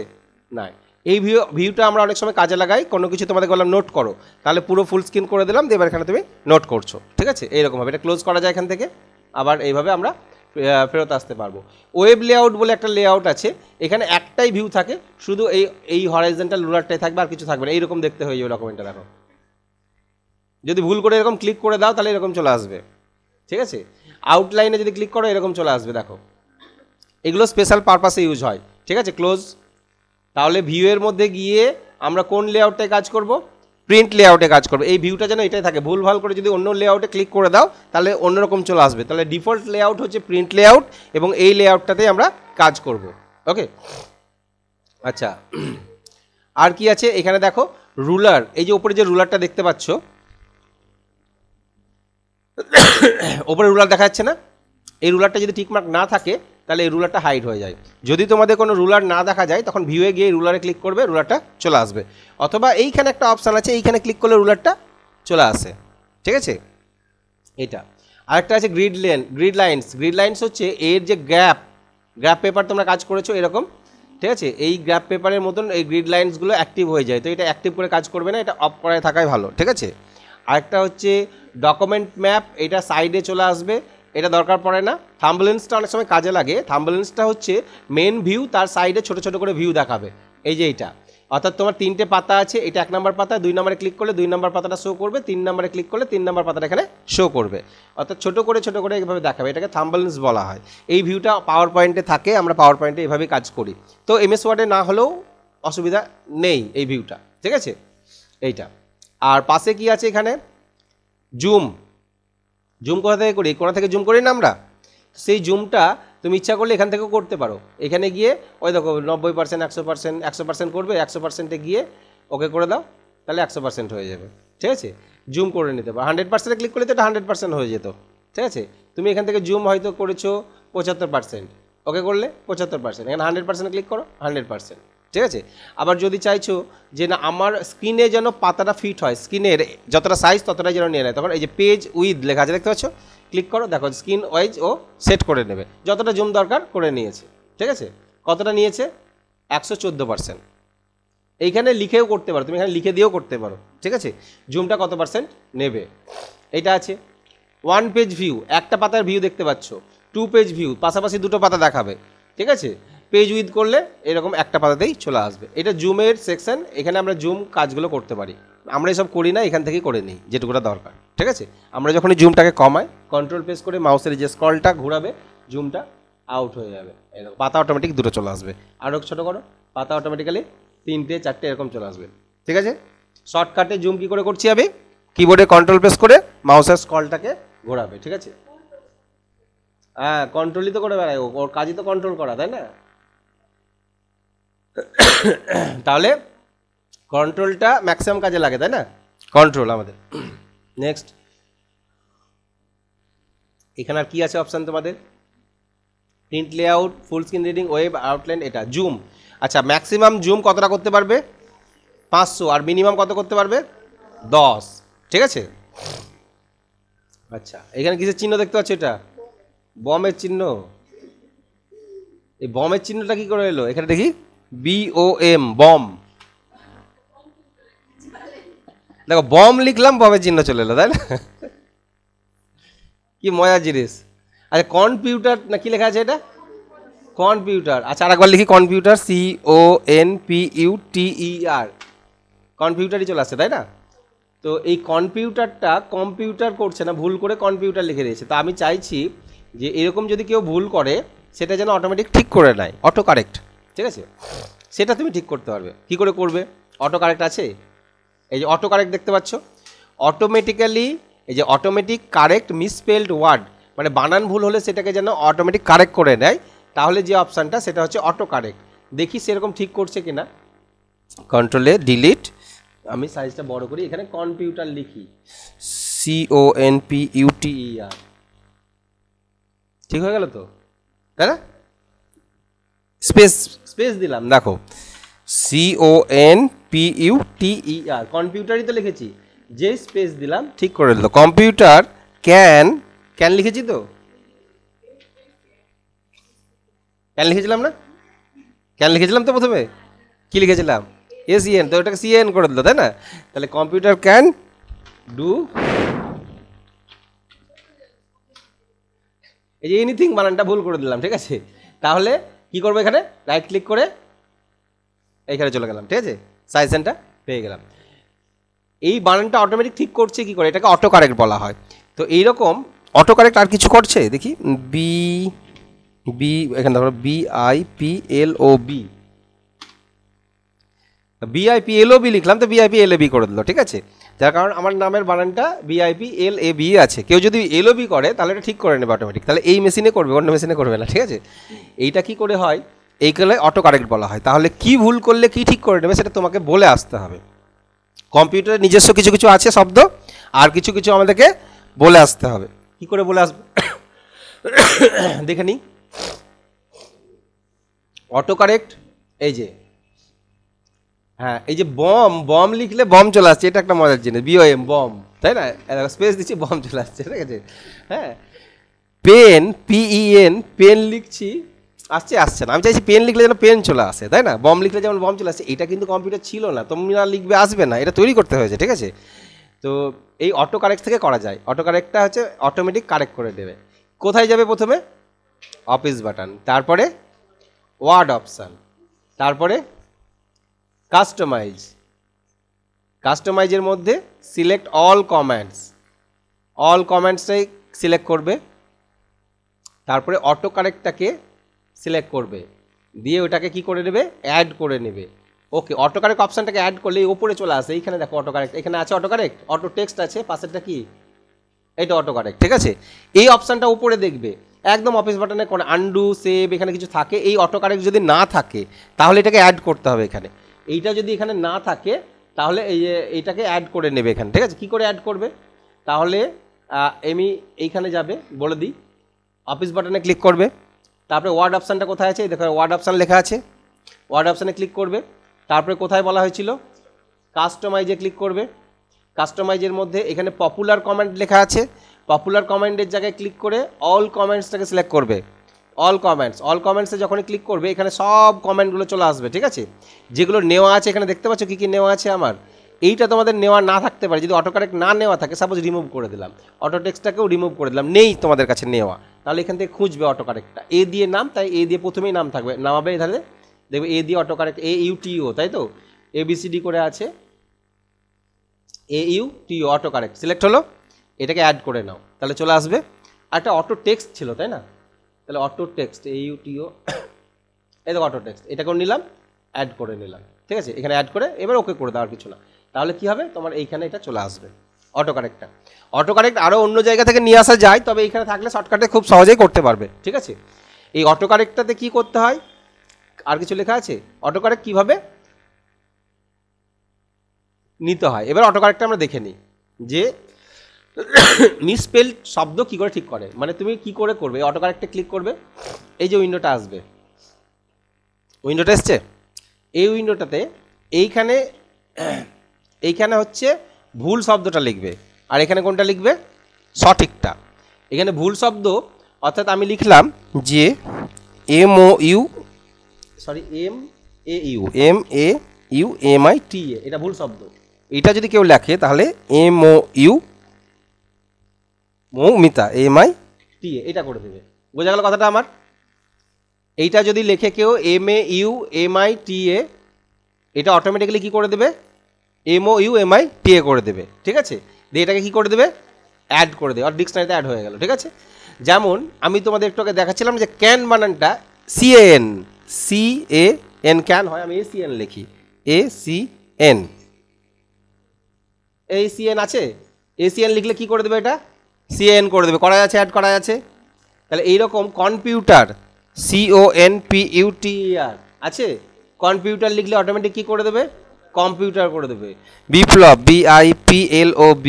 নাই। এই ভিউটা আমরা অনেক সময় কাজে লাগাই, কোনো কিছু তোমাদের বললাম নোট করো, তাহলে পুরো ফুল স্ক্রিন করে দিলাম, দিয়ে এবার এখানে তুমি নোট করছো, ঠিক আছে। এইরকমভাবে এটা ক্লোজ করা যায় এখান থেকে, আবার এইভাবে আমরা ফেরত আসতে পারবো। ওয়েব লেআউট বলে একটা লেআউট আছে, এখানে একটাই ভিউ থাকে, শুধু এই হরাইজন্টাল রুলারটাই থাকবে, আর কিছু থাকবে না। এইরকম দেখতে হয়ে যাবে ডকুমেন্টটা, দেখো। যদি ভুল করে এরকম ক্লিক করে দাও তাহলে এরকম চলে আসবে, ঠিক আছে। আউটলাইনে যদি ক্লিক করো এরকম চলে আসবে, দেখো। এগুলো স্পেশাল পারপাসে ইউজ হয়, ঠিক আছে। ক্লোজ। তাহলে ভিউয়ের মধ্যে গিয়ে আমরা কোন লেআউটে কাজ করব? প্রিন্ট লেআউটে কাজ করব। এই ভিউটা যেন এটাই থাকে, ভুলভাল করে যদি অন্য লেআউটে ক্লিক করে দাও তাহলে অন্যরকম চলে আসবে। তাহলে ডিফল্ট লেআউট হচ্ছে প্রিন্ট লেআউট, এবং এই লেআউটটাতেই আমরা কাজ করব। ওকে, আচ্ছা। আর কি আছে এখানে দেখো, রুলার। এই যে উপরে যে রুলারটা দেখতে পাচ্ছ, ওপরে রুলার দেখা যাচ্ছে না? এই রুলারটা যদি টিকমার্ক না থাকে তাহলে এই রুলারটা হাইড হয়ে যায়। যদি তোমাদের কোনো রুলার না দেখা যায় তখন ভিউয়ে গিয়ে রুলারে ক্লিক করবে, রুলারটা চলে আসবে। অথবা এইখানে একটা অপশান আছে, এইখানে ক্লিক করলে রুলারটা চলে আসে, ঠিক আছে। এটা আরেকটা আছে গ্রিড লাইন্স। গ্রিড লাইন্স হচ্ছে এর যে গ্যাপ পেপার তোমরা কাজ করেছো এরকম, ঠিক আছে। এই গ্যাপ পেপারের মতন এই গ্রিড লাইন্সগুলো অ্যাক্টিভ হয়ে যায়, তো এটা অ্যাক্টিভ করে কাজ করবে না, এটা অফ করায় থাকাই ভালো, ঠিক আছে। আরেকটা হচ্ছে ডকুমেন্ট ম্যাপ, এটা সাইডে চলে আসবে। এটা দরকার পড়ে না। থাম্বনেলসটা অনেক সময় কাজে লাগে। থাম্বনেলসটা হচ্ছে মেন ভিউ, তার সাইডে ছোট ছোট করে ভিউ দেখাবে, এই যে এইটা। অর্থাৎ তোমার 3টে পাতা আছে, এটা 1 নম্বর পাতা, 2 নম্বরে ক্লিক করলে 2 নম্বর পাতাটা শো করবে, 3 নম্বরে ক্লিক করলে 3 নম্বর পাতাটা এখানে শো করবে। অর্থাৎ ছোট করে এইভাবে দেখাবে, এটাকে থাম্বনেলস বলা হয়। এই ভিউটা পাওয়ার পয়েন্টে থাকে, আমরা পাওয়ার পয়েন্টে এইভাবেই কাজ করি। তো এমএস ওয়ার্ডে না হলেও অসুবিধা নেই এই ভিউটা, ঠিক আছে এইটা। আর পাশে কি আছে এখানে, জুম। জুম কোথা থেকে করি, কোথা থেকে জুম করি না আমরা, সেই জুমটা তুমি ইচ্ছা করলে এখান থেকেও করতে পারো। এখানে গিয়ে ওই দেখো 90%, 100%, 100% করবে, 100%-এ গিয়ে ওকে করে দাও, তাহলে 100% হয়ে যাবে, ঠিক আছে। জুম করে নিতে পারো। 100%-এ ক্লিক করলে তো এটা 100% হয়ে যেত, ঠিক আছে। তুমি এখান থেকে জুম হয়তো করেছো 75%, ওকে করলে 75%, এখানে 100%-এ ক্লিক করো, 100%, ঠিক আছে। আবার যদি চাইছো যে না আমার স্ক্রিনে যেন পাতাটা ফিট হয়, স্ক্রিনের যতটা সাইজ ততটাই যেন নিয়ে নেয়, তখন এই যে পেজ উইথ লেখা আছে দেখতে পাচ্ছ, ক্লিক করো, দেখো স্ক্রিন ওয়াইজ ও সেট করে নেবে, যতটা জুম দরকার করে নিয়েছে, ঠিক আছে। কতটা নিয়েছে, 114%। এইখানে লিখেও করতে পারো, তুমি এখানে লিখে দিয়েও করতে পারো, ঠিক আছে। জুমটা কত পার্সেন্ট নেবে, এইটা আছে। 1 পেজ ভিউ, একটা পাতার ভিউ দেখতে পাচ্ছ। 2 পেজ ভিউ, পাশাপাশি দুটো পাতা দেখাবে, ঠিক আছে। পেজ উইথ করলে এরকম একটা পাতাতেই চলে আসবে। এটা জুমের সেকশন, এখানে আমরা জুম কাজগুলো করতে পারি। আমরা এসব করি না, এখান থেকেই করে নিই যেটুকুটা দরকার, ঠিক আছে। আমরা যখনই জুমটাকে কমাই, কন্ট্রোল প্রেস করে মাউসের যে স্ক্রলটা ঘোরাবে, জুমটা আউট হয়ে যাবে, এরকম পাতা অটোমেটিক দুটো চলে আসবে। আরও ছোটো করো, পাতা অটোমেটিক্যালি 3টে 4টে এরকম চলে আসবে, ঠিক আছে। শর্টকাটে জুম কী করে করছি আমি, কিবোর্ডে কন্ট্রোল প্রেস করে মাউসের স্ক্রলটাকে ঘোরাবে, ঠিক আছে। হ্যাঁ, কন্ট্রোলই তো করে বেড়ায়, ওর কাজই তো কন্ট্রোল করা, তাই না। তাহলে কন্ট্রোলটা ম্যাক্সিমাম কাজে লাগে, তাই না, কন্ট্রোল আমাদের। নেক্সট এখানে আর কি আছে অপশান তোমাদের, print layout, full screen reading, web outline, এটা জুম। আচ্ছা, ম্যাক্সিমাম জুম কতটা করতে পারবে, 500, আর মিনিমাম কত করতে পারবে, 10, ঠিক আছে। আচ্ছা, এখানে কিসের চিহ্ন দেখতে পাচ্ছ, এটা বমের চিহ্ন। এই বমের চিহ্নটা কি করে এলো, এখানে দেখি, BOM, বম। দেখো বম লিখলাম, বমের চিহ্ন চলে এলো, তাই না, কি মজার জিনিস। আচ্ছা, কম্পিউটার না কি লেখা আছে এটা, কম্পিউটার। আচ্ছা, আরেকবার লিখি, কম্পিউটার, CONPUTER, কম্পিউটারই চলে আসছে, তাই না। তো এই কম্পিউটারটা কম্পিউটার করছে না, ভুল করে কম্পিউটার লিখে দিয়েছে। তো আমি চাইছি যে এরকম যদি কেউ ভুল করে, সেটা যেন অটোমেটিক ঠিক করে নেয়, অটো কারেক্ট, ঠিক আছে। সেটা তুমি ঠিক করতে পারবে। কি করে করবে, অটো কারেক্ট আছে, এই যে অটো কারেক্ট দেখতে পাচ্ছ, অটোমেটিক্যালি এই যে অটোমেটিক কারেক্ট মিসস্পেলড ওয়ার্ড, মানে বানান ভুল হলে সেটাকে যেন অটোমেটিক কারেক্ট করে নেয়। তাহলে যে অপশানটা সেটা হচ্ছে অটো কারেক্ট। দেখি সেরকম ঠিক করছে কিনা, কন্ট্রোলে ডিলিট, আমি সাইজটা বড় করি, এখানে কম্পিউটার লিখি, CONPUTER, ঠিক হয়ে গেল তো, তাই না। স্পেস দিলাম, দেখো CONPUTER, কম্পিউটারই তো লিখেছি, যে স্পেস দিলাম ঠিক করে দিল। কম্পিউটার ক্যান লিখেছি তো, ক্যান লিখেছিলাম না, ক্যান লিখেছিলাম তো প্রথমে, কি লিখেছিলাম, SEN, তো ওটাকে CN করে দিল, তাই না। তাহলে কম্পিউটার ক্যান ডু, এই যে এনিথিং বানানটা ভুল করে দিলাম, ঠিক আছে। তাহলে কি করবো, এখানে রাইট ক্লিক করে এইখানে চলে গেলাম, ঠিক আছে, সাজেশনটা পেয়ে গেলাম। এই বানানটা অটোমেটিক ঠিক করছে কি করে, এটাকে অটো কারেক্ট বলা হয়। তো এইরকম অটো কারেক্ট আর কিছু করছে দেখি, এখানে দেখো BIPLOB, BIPLOB লিখলাম, তো BIPLAB করে দিল, ঠিক আছে। যার কারণ আমার নামের বানানটা BIPLAB আছে। কেউ যদি LOB করে তাহলে এটা ঠিক করে নেবে অটোমেটিক, তাহলে এই মেশিনে করবে, অন্য মেশিনে করবে না, ঠিক আছে। এইটা কি করে হয়, এইগুলো অটো কারেক্ট বলা হয়। তাহলে কি ভুল করলে কি ঠিক করে নেবে সেটা তোমাকে বলে আসতে হবে। কম্পিউটারের নিজস্ব কিছু কিছু আছে শব্দ, আর কিছু কিছু আমাদেরকে বলে আসতে হবে। কি করে বলে আসবে দেখে নিই। অটো কারেক্ট, এই যে হ্যাঁ, এই যে বম লিখলে বম চলে আসছে, এটা একটা মজার জিনিস, BOM, বম, তাই না। স্পেস দিচ্ছি, বম চলে আসছে, ঠিক আছে। হ্যাঁ, পেন, PEN, পেন লিখছি, আসছে না। আমি চাইছি পেন লিখলে যেন পেন চলে আসে, তাই না। বম লিখলে যেমন বম চলে আসে, এটা কিন্তু কম্পিউটার ছিল না, তোমরা লিখবে আসবে না, এটা তৈরি করতে হয়েছে, ঠিক আছে। তো এই অটো কারেক্ট থেকে করা যায়। অটো কারেক্টটা হচ্ছে অটোমেটিক কারেক্ট করে দেবে। কোথায় যাবে প্রথমে? অফিস বাটন, তারপরে ওয়ার্ড অপশান, তারপরে কাস্টমাইজ, কাস্টমাইজের মধ্যে সিলেক্ট অল কমেন্টস, অল কমেন্টসটাই সিলেক্ট করবে, তারপরে অটো কারেক্টটাকে সিলেক্ট করবে, দিয়ে ওটাকে কি করে নেবে? অ্যাড করে নেবে। ওকে, অটো কারেক্ট অপশানটাকে অ্যাড করলে ওপরে চলে আসে, এইখানে দেখো অটো কারেক্ট, এখানে আছে অটো কারেক্ট, অটো টেক্সট আছে, পাশেরটা কি? এটা অটো কারেক্ট, ঠিক আছে? এই অপশানটা উপরে দেখবে একদম অফিস বাটনে কোন আন্ডু সেভ এখানে কিছু থাকে, এই অটো কারেক্ট যদি না থাকে তাহলে এটাকে অ্যাড করতে হবে এখানে। এইটা যদি এখানে না থাকে তাহলে এইটাকে অ্যাড করে নেবে এখানে, ঠিক আছে? কী করে অ্যাড করবে? তাহলে আমি এইখানে যাবে, বলে দিই, অফিস বাটনে ক্লিক করবে, তারপরে ওয়ার্ড অপশানটা কোথায় আছে? দেখো ওয়ার্ড অপশান লেখা আছে, ওয়ার্ড অপশানে ক্লিক করবে, তারপরে কোথায় বলা হয়েছিল? কাস্টমাইজে ক্লিক করবে, কাস্টমাইজের মধ্যে এখানে পপুলার কমেন্ট লেখা আছে, পপুলার কমেন্টের জায়গায় ক্লিক করে অল কমেন্টসটাকে সিলেক্ট করবে, অল কমেন্টস, অল কমেন্টসে যখনই ক্লিক করবে এখানে সব কমেন্টগুলো চলে আসবে, ঠিক আছে? যেগুলো নেওয়া আছে এখানে দেখতে পাচ্ছ কী কী নেওয়া আছে আমার। এইটা তোমাদের নেওয়া না থাকতে পারে, যদি অটো কারেক্ট না নেওয়া থাকে, সাপোজ রিমুভ করে দিলাম, অটো টেক্সটটাকেও রিমুভ করে দিলাম, নেই তোমাদের কাছে নেওয়া, তাহলে এখান থেকে খুঁজবে অটো কারেক্টটা, এ দিয়ে নাম, তাই এ দিয়ে প্রথমেই নাম থাকবে, নামাবে, তাহলে দেখবে এ দিয়ে অটো কারেক্ট, AUTO, তাই তো ABCD করে আছে, AUTO অটো কারেক্ট সিলেক্ট হলো, এটাকে অ্যাড করে নাও, তাহলে চলে আসবে। আর একটা অটো টেক্সট ছিল, তাই না? তাহলে অটো টেক্সট AUTO, এই দেখো অটো টেক্সট, এটাকেও নিলাম, অ্যাড করে নিলাম, ঠিক আছে? এখানে অ্যাড করে এবার ওকে করে দেওয়ার কিছু না, তাহলে কি হবে? তোমার এইখানে এটা চলে আসবে অটো কারেক্টটা। অটো কারেক্ট আরও অন্য জায়গা থেকে নিয়ে আসা যায়, তবে এইখানে থাকলে শর্টকাটে খুব সহজেই করতে পারবে, ঠিক আছে? এই অটো কারেক্টটাতে কী করতে হয়? আর কিছু লেখা আছে? অটো কারেক্ট কীভাবে নিতে হয়, এবার অটো কারেক্টটা আমরা দেখে নিই যে মিসস্পেল শব্দ কী করে ঠিক করে, মানে তুমি কি করে করবে? অটো কারেক্টে ক্লিক করবে, এই যে উইন্ডোটা আসবে, উইন্ডোটা এসছে, এই উইন্ডোটাতে এইখানে এইখানে হচ্ছে ভুল শব্দটা লিখবে, আর এখানে কোনটা লিখবে? সঠিকটা। এখানে ভুল শব্দ অর্থাৎ আমি লিখলাম যে MAUMAUMAUMITA, এটা ভুল শব্দ, এটা যদি কেউ লেখে তাহলে মৌমিতা MITA এটা করে দেবে, বোঝা গেল কথাটা আমার? এইটা যদি লেখে কেউ MAUMITA, এটা অটোমেটিক্যালি কী করে দেবে? MOUMITA করে দেবে, ঠিক আছে? দিয়ে এটাকে কী করে দেবে? অ্যাড করে দেবে, আর ডিকশনারিতে অ্যাড হয়ে গেল, ঠিক আছে? যেমন আমি তোমাদের একটু আগে দেখাচ্ছিলাম যে ক্যান বানানটা CAN ক্যান হয়, আমি ACN লিখি, ACN আছে, ACN লিখলে কী করে দেবে? এটা CAN করে দেবে, করা আছে, অ্যাড করা আছে। তাহলে এইরকম কম্পিউটার CONPUTER আছে, কম্পিউটার লিখলে অটোমেটিক কী করে দেবে? কম্পিউটার করে দেবে। বিপ্লব BIPLOB,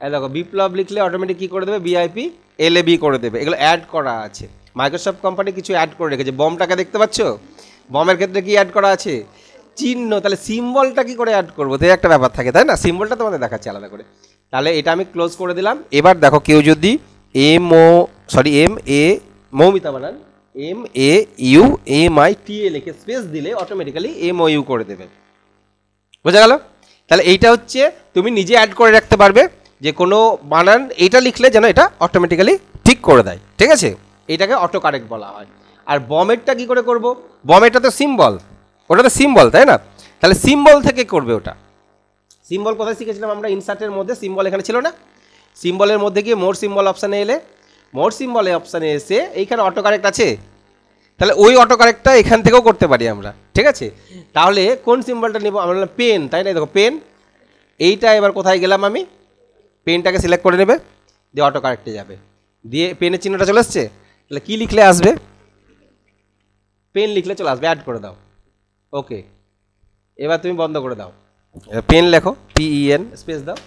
দেখো বিপ্লব লিখলে অটোমেটিক কী করে দেবে? BIPLAB করে দেবে। এগুলো অ্যাড করা আছে, মাইক্রোসফট কোম্পানি কিছু অ্যাড করে রেখেছে। বমটাকে দেখতে পাচ্ছ, বমের ক্ষেত্রে কি অ্যাড করা আছে? চিহ্ন। তাহলে সিম্বলটা কি করে অ্যাড করবো, তো একটা ব্যাপার থাকে, তাই না? সিম্বলটা তোমাদের দেখাচ্ছে আলাদা করে। তাহলে এটা আমি ক্লোজ করে দিলাম। এবার দেখো কেউ যদি মৌমিতা বানান MAUMITA লিখে স্পেস দিলে অটোমেটিক্যালি MOU করে দেবে, বোঝা গেল? তাহলে এইটা হচ্ছে তুমি নিজে অ্যাড করে রাখতে পারবে যে কোনো বানান এইটা লিখলে যেন এটা অটোমেটিক্যালি ঠিক করে দেয়, ঠিক আছে? এটাকে অটো কারেক্ট বলা হয়। আর বমেরটা কি করে করব? বমেরটা তো সিম্বল, ওটা তো সিম্বল, তাই না? তাহলে সিম্বল থেকে করবে ওটা। সিম্বল কোথায় শিখেছিলাম আমরা? ইনসার্টের মধ্যে সিম্বল এখানে ছিল না? সিম্বলের মধ্যে গিয়ে মোর সিম্বল অপশানে এলে, মোর সিম্বল অপশানে এসে এইখানে অটো কারেক্ট আছে, তাহলে ওই অটো কারেক্টটা এখান থেকেও করতে পারি আমরা, ঠিক আছে? তাহলে কোন সিম্বলটা নেব আমরা? পেন, তাই না? দেখো পেন, এইটা এবার কোথায় গেলাম আমি? পেনটাকে সিলেক্ট করে নেবে, দিয়ে অটো কারেক্টে যাবে, দিয়ে পেনের চিহ্নটা চলে আসছে। তাহলে কী লিখলে আসবে? পেন লিখলে চলে আসবে, অ্যাড করে দাও, ওকে। এবার তুমি বন্ধ করে দাও, পেন লেখো, PEN স্পেস দাও,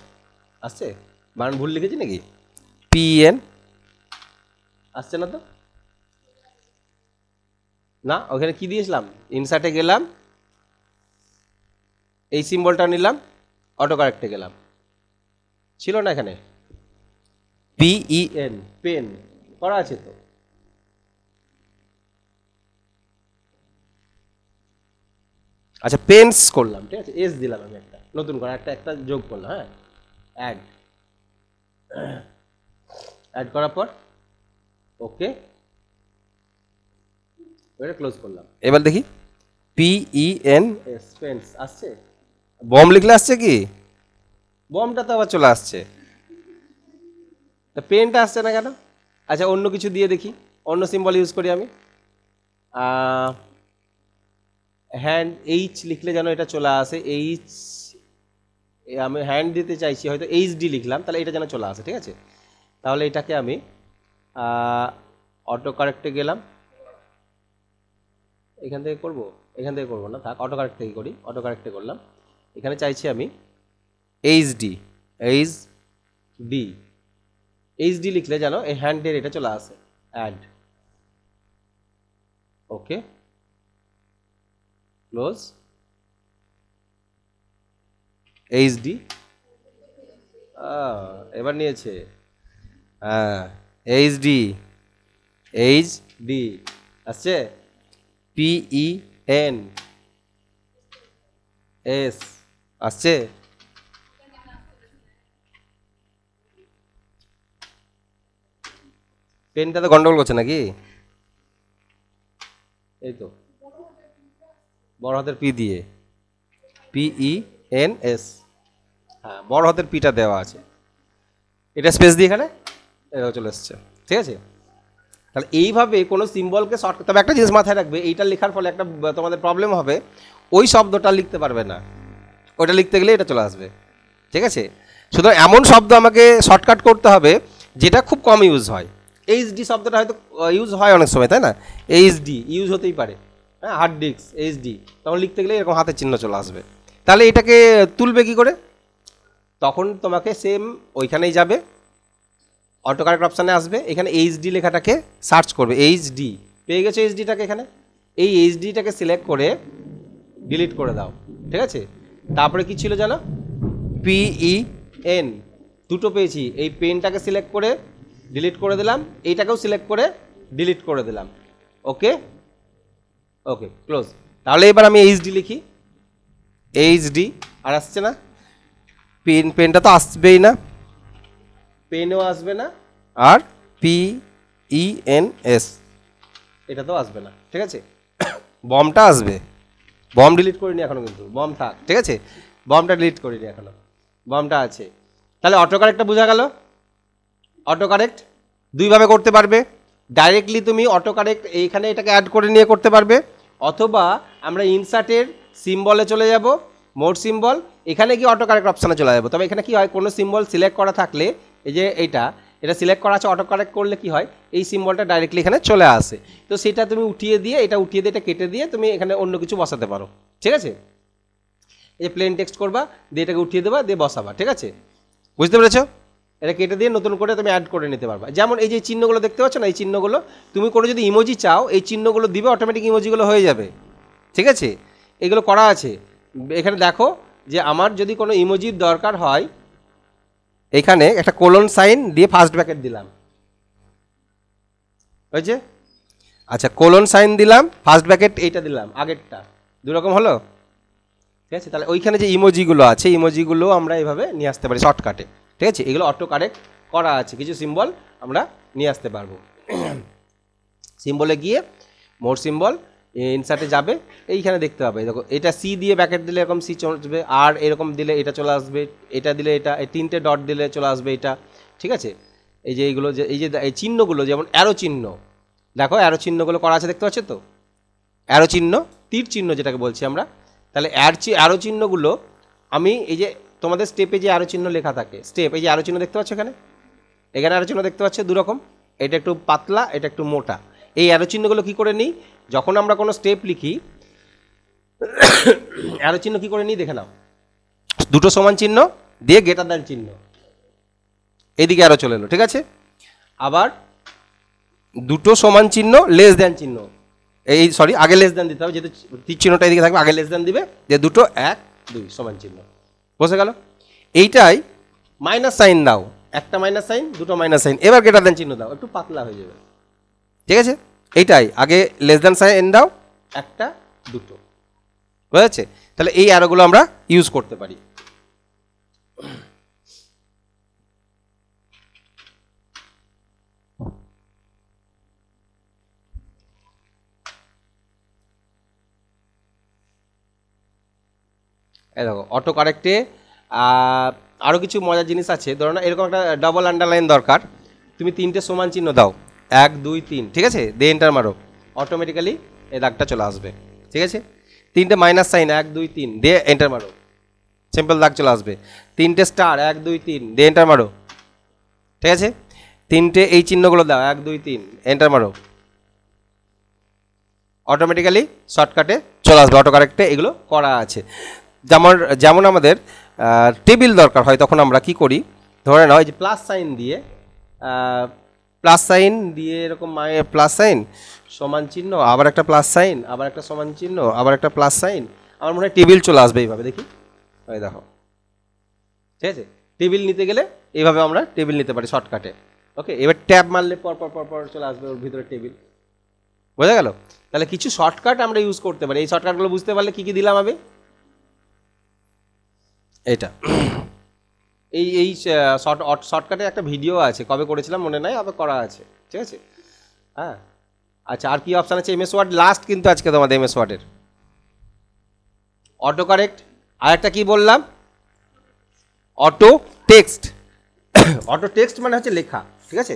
আসছে? বানান ভুল লিখেছি নাকি? PEN আসছে না তো? না, ওখানে কি দিয়েছিলাম? ইনসার্টে গেলাম, এই সিম্বলটা নিলাম, অটো কারেক্টে গেলাম, ছিল না এখানে? PEN, পেন করা আছে তো। আচ্ছা, পেন্স করলাম, ঠিক আছে? এস দিলাম আমি, একটা নতুন করে একটা যোগ করলাম, হ্যাঁ, অ্যাড করার পর ওকে, এটা ক্লোজ করলাম। এবার দেখি PENS, পেন্স আসছে, বম লিখলে আসছে কি? বমটা তো আবার চলে আসছে, পেনটা আসছে না কেন? আচ্ছা অন্য কিছু দিয়ে দেখি, অন্য সিম্বল ইউজ করি আমি। হ্যান্ড, এইচ লিখলে যেন এটা চলে আসে, এইচ, আমি হ্যান্ড দিতে চাইছি, হয়তো HD লিখলাম, তাহলে এটা যেন চলে আসে, ঠিক আছে? তাহলে এটাকে আমি অটো কারেক্টে গেলাম, এখান থেকে করব, এখান থেকে করবো না, থাক অটো কারেক্ট থেকে করি। অটো কারেক্টে করলাম, এখানে চাইছি আমি HD লিখলে যেন এই হ্যান্ডের এটা চলে আসে, অ্যাড, ওকে ক্লোজ, HD, এবার নিয়েছে, হ্যাঁ HD আসছে, PENS আসছে, পেনটা তো গন্ডগোল করছে নাকি? এই তো বড় হাতের পি দিয়ে, PENS, হ্যাঁ বড় হাতের পিটা দেওয়া আছে, এটা স্পেস দিয়ে এখানে এটাও চলে এসছে, ঠিক আছে? তাহলে এইভাবে কোনো সিম্বলকে শর্ট, তবে একটা জিনিস মাথায় রাখবে, এইটা লেখার ফলে একটা তোমাদের প্রবলেম হবে, ওই শব্দটা লিখতে পারবে না, ওইটা লিখতে গেলে এটা চলে আসবে, ঠিক আছে? সুতরাং এমন শব্দ আমাকে শর্টকাট করতে হবে যেটা খুব কম ইউজ হয়। HD শব্দটা হয়তো ইউজ হয় অনেক সময়, তাই না? HD ইউজ হতেই পারে, হ্যাঁ হার্ড ডিস্ক HD, তখন লিখতে গেলে এরকম হাতের চিহ্ন চলে আসবে। তাহলে এটাকে তুলবে কি করে? তখন তোমাকে সেম ওইখানেই যাবে, অটো কারেক্ট অপশানে আসবে, এখানে HD লেখাটাকে সার্চ করবে, HD পেয়ে গেছে, HDটাকে এখানে, এই HDটাকে সিলেক্ট করে ডিলিট করে দাও, ঠিক আছে? তারপরে কি ছিল জানো? PEN, দুটো পেয়েছি, এই পেনটাকে সিলেক্ট করে ডিলিট করে দিলাম, এইটাকেও সিলেক্ট করে ডিলিট করে দিলাম, ওকে ওকে ক্লোজ। তাহলে এবার আমি HD লিখি, HD আর আসছে না, পেনটা তো আসবেই না, পেনও আসবে না, আর PENS এটা তো আসবে না, ঠিক আছে? বমটা আসবে, বম ডিলিট করিনি এখনো, কিন্তু বম থাক, ঠিক আছে? বমটা ডিলিট করিনি এখনো, বমটা আছে। তাহলে অটো কারেক্টটা বোঝা গেল। অটো কারেক্ট দুইভাবে করতে পারবে, ডাইরেক্টলি তুমি অটো কারেক্ট এইখানে এটাকে অ্যাড করে নিয়ে করতে পারবে, অথবা আমরা ইনসার্টের সিম্বলে চলে যাব, মোর সিম্বল, এখানে গিয়ে অটো কারেক্ট অপশানে চলে যাবো। তবে এখানে কি হয়, কোনো সিম্বল সিলেক্ট করা থাকলে, এই যে এটা সিলেক্ট করা আছে, অটো কারেক্ট করলে কি হয়, এই সিম্বলটা ডাইরেক্টলি এখানে চলে আসে, তো সেটা তুমি উঠিয়ে দিয়ে, এটা কেটে দিয়ে তুমি এখানে অন্য কিছু বসাতে পারো, ঠিক আছে? এই যে প্লেন টেক্সট করবা, দিয়ে এটাকে উঠিয়ে দেবা, দিয়ে বসাবা, ঠিক আছে? বুঝতে পেরেছো? এটা কেটে দিয়ে নতুন করে তুমি অ্যাড করে নিতে পারবা। যেমন এই যে চিহ্নগুলো দেখতে পাচ্ছ না, এই চিহ্নগুলো তুমি কোনো যদি ইমোজি চাও, এই চিহ্নগুলো দিবে, অটোমেটিক ইমোজিগুলো হয়ে যাবে, ঠিক আছে? এগুলো করা আছে, এখানে দেখো যে আমার যদি কোনো ইমোজির দরকার হয়, এখানে একটা কোলন সাইন দিয়ে ফার্স্ট ব্র্যাকেট দিলাম, হয়েছে? আচ্ছা কোলন সাইন দিলাম, ফার্স্ট ব্র্যাকেট এইটা দিলাম, আগেরটা দুরকম হলো, ঠিক আছে? তাহলে ওইখানে যে ইমোজিগুলো আছে, ইমোজিগুলো আমরা এইভাবে নিয়ে আসতে পারি শর্টকাটে, ঠিক আছে? এগুলো অটো কারেক্ট করা আছে, কিছু সিম্বল আমরা নিয়ে আসতে পারবো। সিম্বলে গিয়ে মোর সিম্বল, ইনসার্টে যাবে, এইখানে দেখতে পাবে, দেখো এটা সি দিয়ে ব্যাকেট দিলে এরকম সি চলবে, আর এরকম দিলে এটা চলে আসবে, এটা দিলে এটা, এই তিনটে ডট দিলে চলে আসবে এটা, ঠিক আছে? এই যে এইগুলো, যে এই যে এই চিহ্নগুলো, যেমন অ্যারো চিহ্ন, দেখো অ্যারো চিহ্নগুলো করা আছে, দেখতে পাচ্ছ তো? অ্যারো চিহ্ন, তীর চিহ্ন যেটাকে বলছি আমরা। তাহলে অ্যারো চিহ্নগুলো আমি এই যে তোমাদের স্টেপে যে অ্যারো চিহ্ন লেখা থাকে, স্টেপ, এই যে অ্যারো চিহ্ন দেখতে পাচ্ছ এখানে, এখানে অ্যারো চিহ্ন দেখতে পাচ্ছ দুরকম, এটা একটু পাতলা, এটা একটু মোটা। এই অ্যারো চিহ্নগুলো কী করে নিই, যখন আমরা কোনো স্টেপ লিখি, অ্যারো চিহ্ন কী করে নিই দেখে নাও, দুটো সমান চিহ্ন দিয়ে গ্রেটার দ্যান চিহ্ন, এইদিকে অ্যারো চলে এলো, ঠিক আছে? আবার দুটো সমান চিহ্ন, লেস দ্যান চিহ্ন, এই সরি আগে লেস দ্যান দিতে হবে, যেহেতু তীর চিহ্নটা এদিকে থাকবে, আগে লেস দ্যান দিবে, যে দুটো 1 2 সমান চিহ্ন, বসে গেল। এইটাই মাইনাস সাইন দাও, একটা মাইনাস সাইন, দুটো মাইনাস সাইন, এবার গ্রেটার দ্যান চিহ্ন দাও, একটু পাতলা হয়ে যাবে, ঠিক আছে? এইটাই আগে লেস দ্যান সাইন দাও, একটা দুটো, বুঝেছে? তাহলে এই অ্যারোগুলো আমরা ইউজ করতে পারি। এই দেখো অটো কারেক্টে আরও কিছু মজার জিনিস আছে। ধরো না এরকম একটা ডাবল আন্ডারলাইন দরকার, তুমি 3টে সমান চিহ্ন দাও, 1 2 3, ঠিক আছে, দিয়ে এন্টার মারো, অটোমেটিক্যালি এই দাগটা চলে আসবে। ঠিক আছে, 3টে মাইনাস সাইন 1 2 3 দিয়ে এন্টার মারো, সিম্পল দাগ চলে আসবে। 3টে স্টার 1 2 3 দিয়ে এন্টার মারো। ঠিক আছে, 3টে এই চিহ্নগুলো দাও 1 2 3 এন্টার মারো, অটোমেটিক্যালি শর্টকাটে চলে আসবে। অটো কারেক্টে এগুলো করা আছে। যেমন যেমন আমাদের টেবিল দরকার হয়, তখন আমরা কি করি, ধরে নাও এই যে প্লাস সাইন দিয়ে এরকম প্লাস সাইন সমান চিহ্ন, আবার একটা প্লাস সাইন, আবার একটা সমান চিহ্ন, আবার একটা প্লাস সাইন, আমার মনে হয় টেবিল চলে আসবে এইভাবে। দেখি ওই দেখো, ঠিক আছে, টেবিল নিতে গেলে এইভাবে আমরা টেবিল নিতে পারি শর্টকাটে। ওকে, এবার ট্যাব মারলে পর পর পর পর চলে আসবে ওর ভিতরে টেবিল। বোঝা গেল? তাহলে কিছু শর্টকাট আমরা ইউজ করতে পারি। এই শর্টকাটগুলো বুঝতে পারলে কী কী দিলাম আমি, এটা এই শর্টকাটে একটা ভিডিও আছে, কবে করেছিলাম মনে নাই, আবার করা আছে। ঠিক আছে, হ্যাঁ। আচ্ছা, আর কি অপশান আছে? এমএস ওয়ার্ড লাস্ট কিন্তু আজকে তোমাদের এমএস ওয়ার্ডের অটো কারেক্ট। আর একটা কি বললাম, অটো টেক্সট। অটো টেক্সট মানে হচ্ছে লেখা। ঠিক আছে,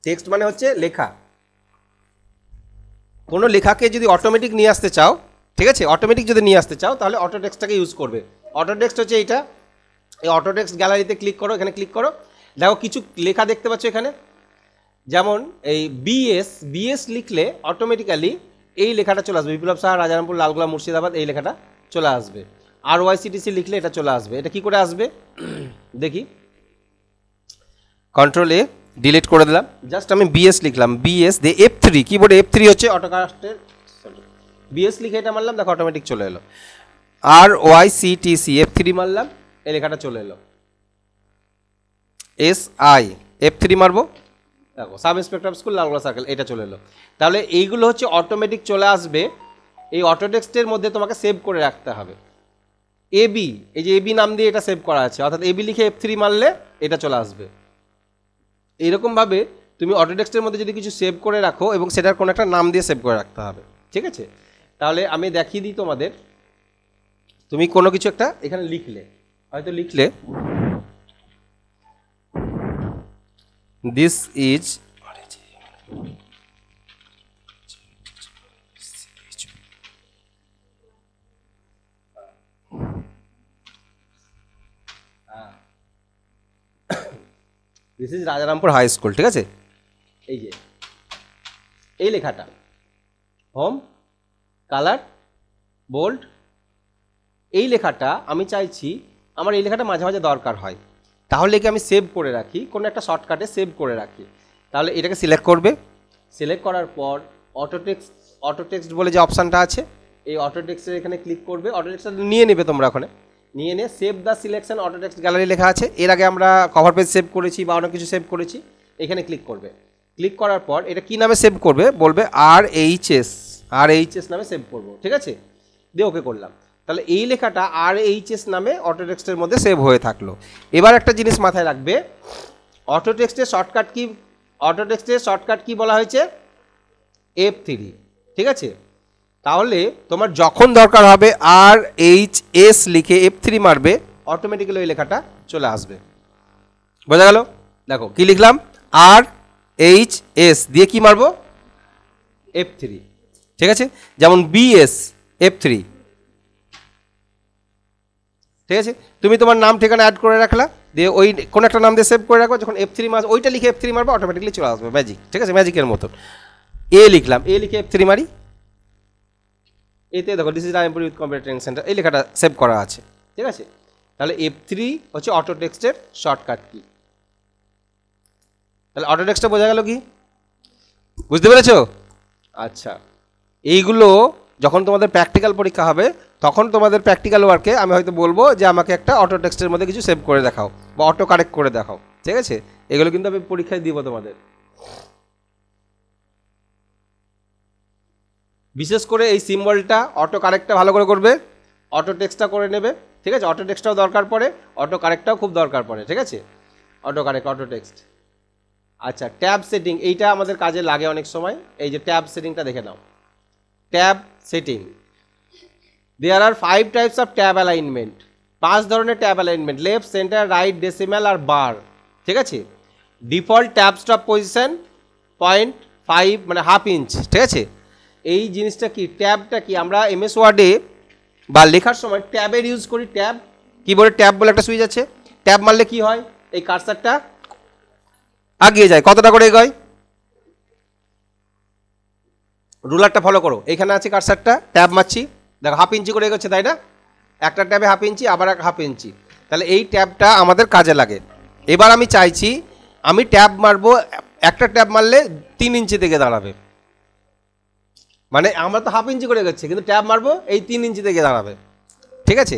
টেক্সট মানে হচ্ছে লেখা। কোনো লেখাকে যদি অটোমেটিক নিয়ে আসতে চাও, ঠিক আছে, অটোমেটিক যদি নিয়ে আসতে চাও তাহলে অটো টেক্সটটাকে ইউজ করবে। অটো টেক্সট হচ্ছে এইটা, এই অটো টেক্সট গ্যালারিতে ক্লিক করো, এখানে ক্লিক করো, দেখো কিছু লেখা দেখতে পাচ্ছ এখানে। যেমন এই বিএস লিখলে অটোমেটিক্যালি এই লেখাটা চলে আসবে, বিপ্লব সাহা, রাজারামপুর, লালগোলা, মুর্শিদাবাদ, এই লেখাটা চলে আসবে। আর ওয়াইসিটিসি লিখলে এটা চলে আসবে। এটা কি করে আসবে দেখি, কন্ট্রোল এ ডিলিট করে দিলাম, জাস্ট আমি বিএস লিখলাম, বিএস দিয়ে F3, কিবোর্ডে F3 হচ্ছে অটোকাস্টের, বিএস লিখে এটা মারলাম, দেখো অটোমেটিক চলে এলো। আর ওয়াইসিটিসি F3 মারলাম, এই লেখাটা চলে এলো। SI F3 মারবো, দেখো sub inspector school, Lalgola circle, এটা চলে এলো। তাহলে এইগুলো হচ্ছে অটোমেটিক চলে আসবে। এই অটো টেক্সটের মধ্যে তোমাকে সেভ করে রাখতে হবে। এবি, এই যে এবি নাম দিয়ে এটা সেভ করা আছে, অর্থাৎ এবি লিখে F3 মারলে এটা চলে আসবে। এইরকমভাবে তুমি অটো টেক্সটের মধ্যে যদি কিছু সেভ করে রাখো এবং সেটার কোনো একটা নাম দিয়ে সেভ করে রাখতে হবে। ঠিক আছে, তাহলে আমি দেখিয়ে দিই তোমাদের। তুমি কোনো কিছু একটা এখানে লিখলে, হয়তো লিখলে this is, this is Rajarampur high school. ঠিক আছে, এই যে এই লেখাটা, হোম, কালার, বোল্ড, এই লেখাটা আমি চাইছি আমার এই লেখাটা মাঝে মাঝে দরকার হয়, তাহলে কি আমি সেভ করে রাখি, কোনো একটা শর্টকাটে সেভ করে রাখি। তাহলে এটাকে সিলেক্ট করবে, সিলেক্ট করার পর অটো টেক্সট বলে যে অপশানটা আছে, এই অটো টেক্সটের এখানে ক্লিক করবে। অটো টেক্সটটা নিয়ে নেবে তোমরা, ওখানে নিয়ে নিয়ে save the selection auto text gallery লেখা আছে। এর আগে আমরা কভার পেজ সেভ করেছি বা অনেক কিছু সেভ করেছি, এখানে ক্লিক করবে। ক্লিক করার পর এটা কি নামে সেভ করবে বলবে, RHS নামে সেভ করবো। ঠিক আছে, দিয়ে ওকে করলাম। তাহলে এই লেখাটা RHS নামে অটো টেক্সটের মধ্যে সেভ হয়ে থাকলো। এবার একটা জিনিস মাথায় রাখবে, অটো টেক্সটের শর্টকাট কি বলা হয়েছে, F3। ঠিক আছে, তাহলে তোমার যখন দরকার হবে RHS লিখে F3 মারবে, অটোমেটিক্যালি ওই লেখাটা চলে আসবে। বোঝা গেল? দেখো কি লিখলাম, RHS দিয়ে কি মারবো, F3। ঠিক আছে, যেমন BS F3। ঠিক আছে, তুমি তোমার নাম ঠিকানা অ্যাড করে রাখলা, দিয়ে ওই কোনো একটা নাম দিয়ে সেভ করে রাখবো, যখন F3 মারবে ওইটা লিখে F3 মারবো, অটোমেটিক্যালি চলে আসবে, ম্যাজিক। ঠিক আছে, ম্যাজিকের মতন। লিখলাম, লিখে F3 মারি, এতে দেখো this is Rajarampur youth computer training centre, এই লেখাটা সেভ করা আছে। ঠিক আছে, তাহলে F3 হচ্ছে অটো টেক্সটের শর্টকাট কি। তাহলে অটো টেক্সটটা বোঝা গেল কি, বুঝতে পেরেছো? আচ্ছা, এইগুলো যখন তোমাদের প্র্যাকটিক্যাল পরীক্ষা হবে তখন তোমাদের প্র্যাকটিক্যাল ওয়ার্কে আমি হয়তো বলবো যে আমাকে একটা অটো টেক্সটের মধ্যে কিছু সেভ করে দেখাও বা অটো কারেক্ট করে দেখাও। ঠিক আছে, এগুলো কিন্তু আমি পরীক্ষায় দিব তোমাদের। বিশেষ করে এই সিম্বলটা, অটো কারেক্টটা ভালো করে করবে, অটো টেক্সটটা করে নেবে। ঠিক আছে, অটো টেক্সটটাও দরকার পড়ে, অটো কারেক্টটাও খুব দরকার পড়ে। ঠিক আছে, অটো কারেক্ট, অটো টেক্সট। আচ্ছা, ট্যাব সেটিং, এইটা আমাদের কাজে লাগে অনেক সময়। এই যে ট্যাব সেটিংটা দেখে নাও, tab setting there are 5 types of tab alignment, 5 ধরনের tab alignment, left, centre, right, decimal আর বার, ঠিক আছে। ডিফল্ট ট্যাব স্টপ পজিশন 0.5 মানে হাফ ইঞ্চ, ঠিক আছে। এই জিনিসটা কি, ট্যাবটা কি, আমরা এমএস ওয়ার্ডে বা লেখার সময় ট্যাবের ইউজ করি। ট্যাব, কিবোর্ডে ট্যাব বলে একটা সুইচ আছে, ট্যাব মারলে কি হয়, এই কার্সারটা আগিয়ে যায়। কতটা করে এগোয়, রুলারটা ফলো করো, এখানে আছে কার্সারটা, ট্যাব মারছি, দেখো হাফ ইঞ্চি করে এগোচ্ছে, তাই না? একটা ট্যাবে হাফ ইঞ্চি, আবার এক হাফ ইঞ্চি, তাহলে এই ট্যাবটা আমাদের কাজে লাগে। এবার আমি চাইছি আমি ট্যাব মারবো, একটা ট্যাব মারলে 3 ইঞ্চি থেকে দাঁড়াবে, মানে আমরা তো হাফ ইঞ্চি করে এগোচ্ছি, কিন্তু ট্যাব মারবো এই 3 ইঞ্চি থেকে দাঁড়াবে, ঠিক আছে।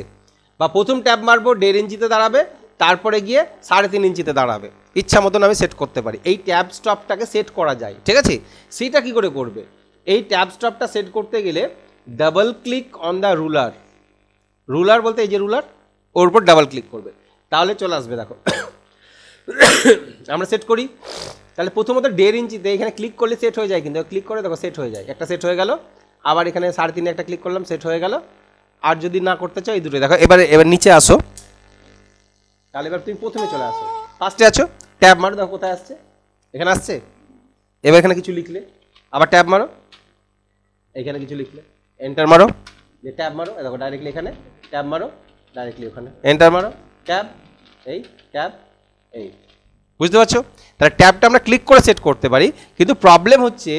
বা প্রথম ট্যাব মারবো 1.5 ইঞ্চিতে দাঁড়াবে, তারপরে গিয়ে 3.5 ইঞ্চিতে দাঁড়াবে, ইচ্ছা মতন আমি সেট করতে পারি। এই ট্যাব স্টপটাকে সেট করা যায়, ঠিক আছে। সেটা কি করে করবে, এই ট্যাব স্টপটা সেট করতে গেলে double click on the ruler, ruler বলতে এই যে রুলার, ওর উপর ডাবল ক্লিক করবে, তাহলে চলে আসবে। দেখো আমরা সেট করি, তাহলে প্রথমত 1.5 ইঞ্চিতে এখানে ক্লিক করলে সেট হয়ে যায়, কিন্তু ক্লিক করে দেখো সেট হয়ে যায়, একটা সেট হয়ে গেল, আবার এখানে 3.5 একটা ক্লিক করলাম, সেট হয়ে গেল। আর যদি না করতে চাও এই দুটোই দেখো। এবার নিচে আসো, তাহলে এবার তুমি প্রথমে চলে আসো, ফার্স্টে আছো, ট্যাব মারো, দেখো কোথায় আসছে, এখানে আসছে। এবার এখানে কিছু লিখলে, আবার ট্যাব মারো, এখানে কিছু লিখলে, এন্টার মারো, যে ট্যাব মারো, দেখো ডাইরেক্টলি এখানে, ট্যাব মারো ডাইরেক্টলি ওখানে, এন্টার মারো, ট্যাব, এই ট্যাব, এই, বুঝতে পারছো? তাহলে ট্যাবটা আমরা ক্লিক করে সেট করতে পারি, কিন্তু প্রবলেম হচ্ছে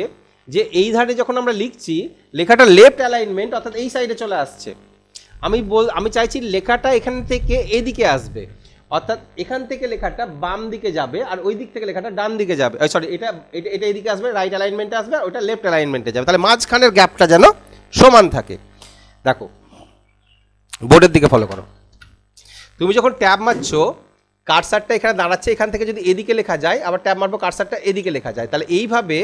যে এই ধারে যখন আমরা লিখছি, লেখাটা লেফট অ্যালাইনমেন্ট, অর্থাৎ এই সাইডে চলে আসছে। আমি চাইছি লেখাটা এখান থেকে এদিকে আসবে, অর্থাৎ এখান থেকে লেখাটা বাম দিকে যাবে, আর ওই দিক থেকে লেখাটা ডান দিকে যাবে, সরি এটা এটা এটা এদিকে আসবে, রাইট অ্যালাইনমেন্টে আসবে, আর ওটা লেফট অ্যালাইনমেন্টে যাবে, তাহলে মাঝখানের গ্যাপটা যেন সমান থাকে। দেখো বোর্ডের দিকে ফলো করো, তুমি যখন ট্যাব মারছো, কার্সারটা এখানে দাঁড়াচ্ছে, এখান থেকে যদি এদিকে লেখা যায়, আবার ট্যাব মারবো, কার্সারটা এদিকে লেখা যায়, তাহলে এইভাবে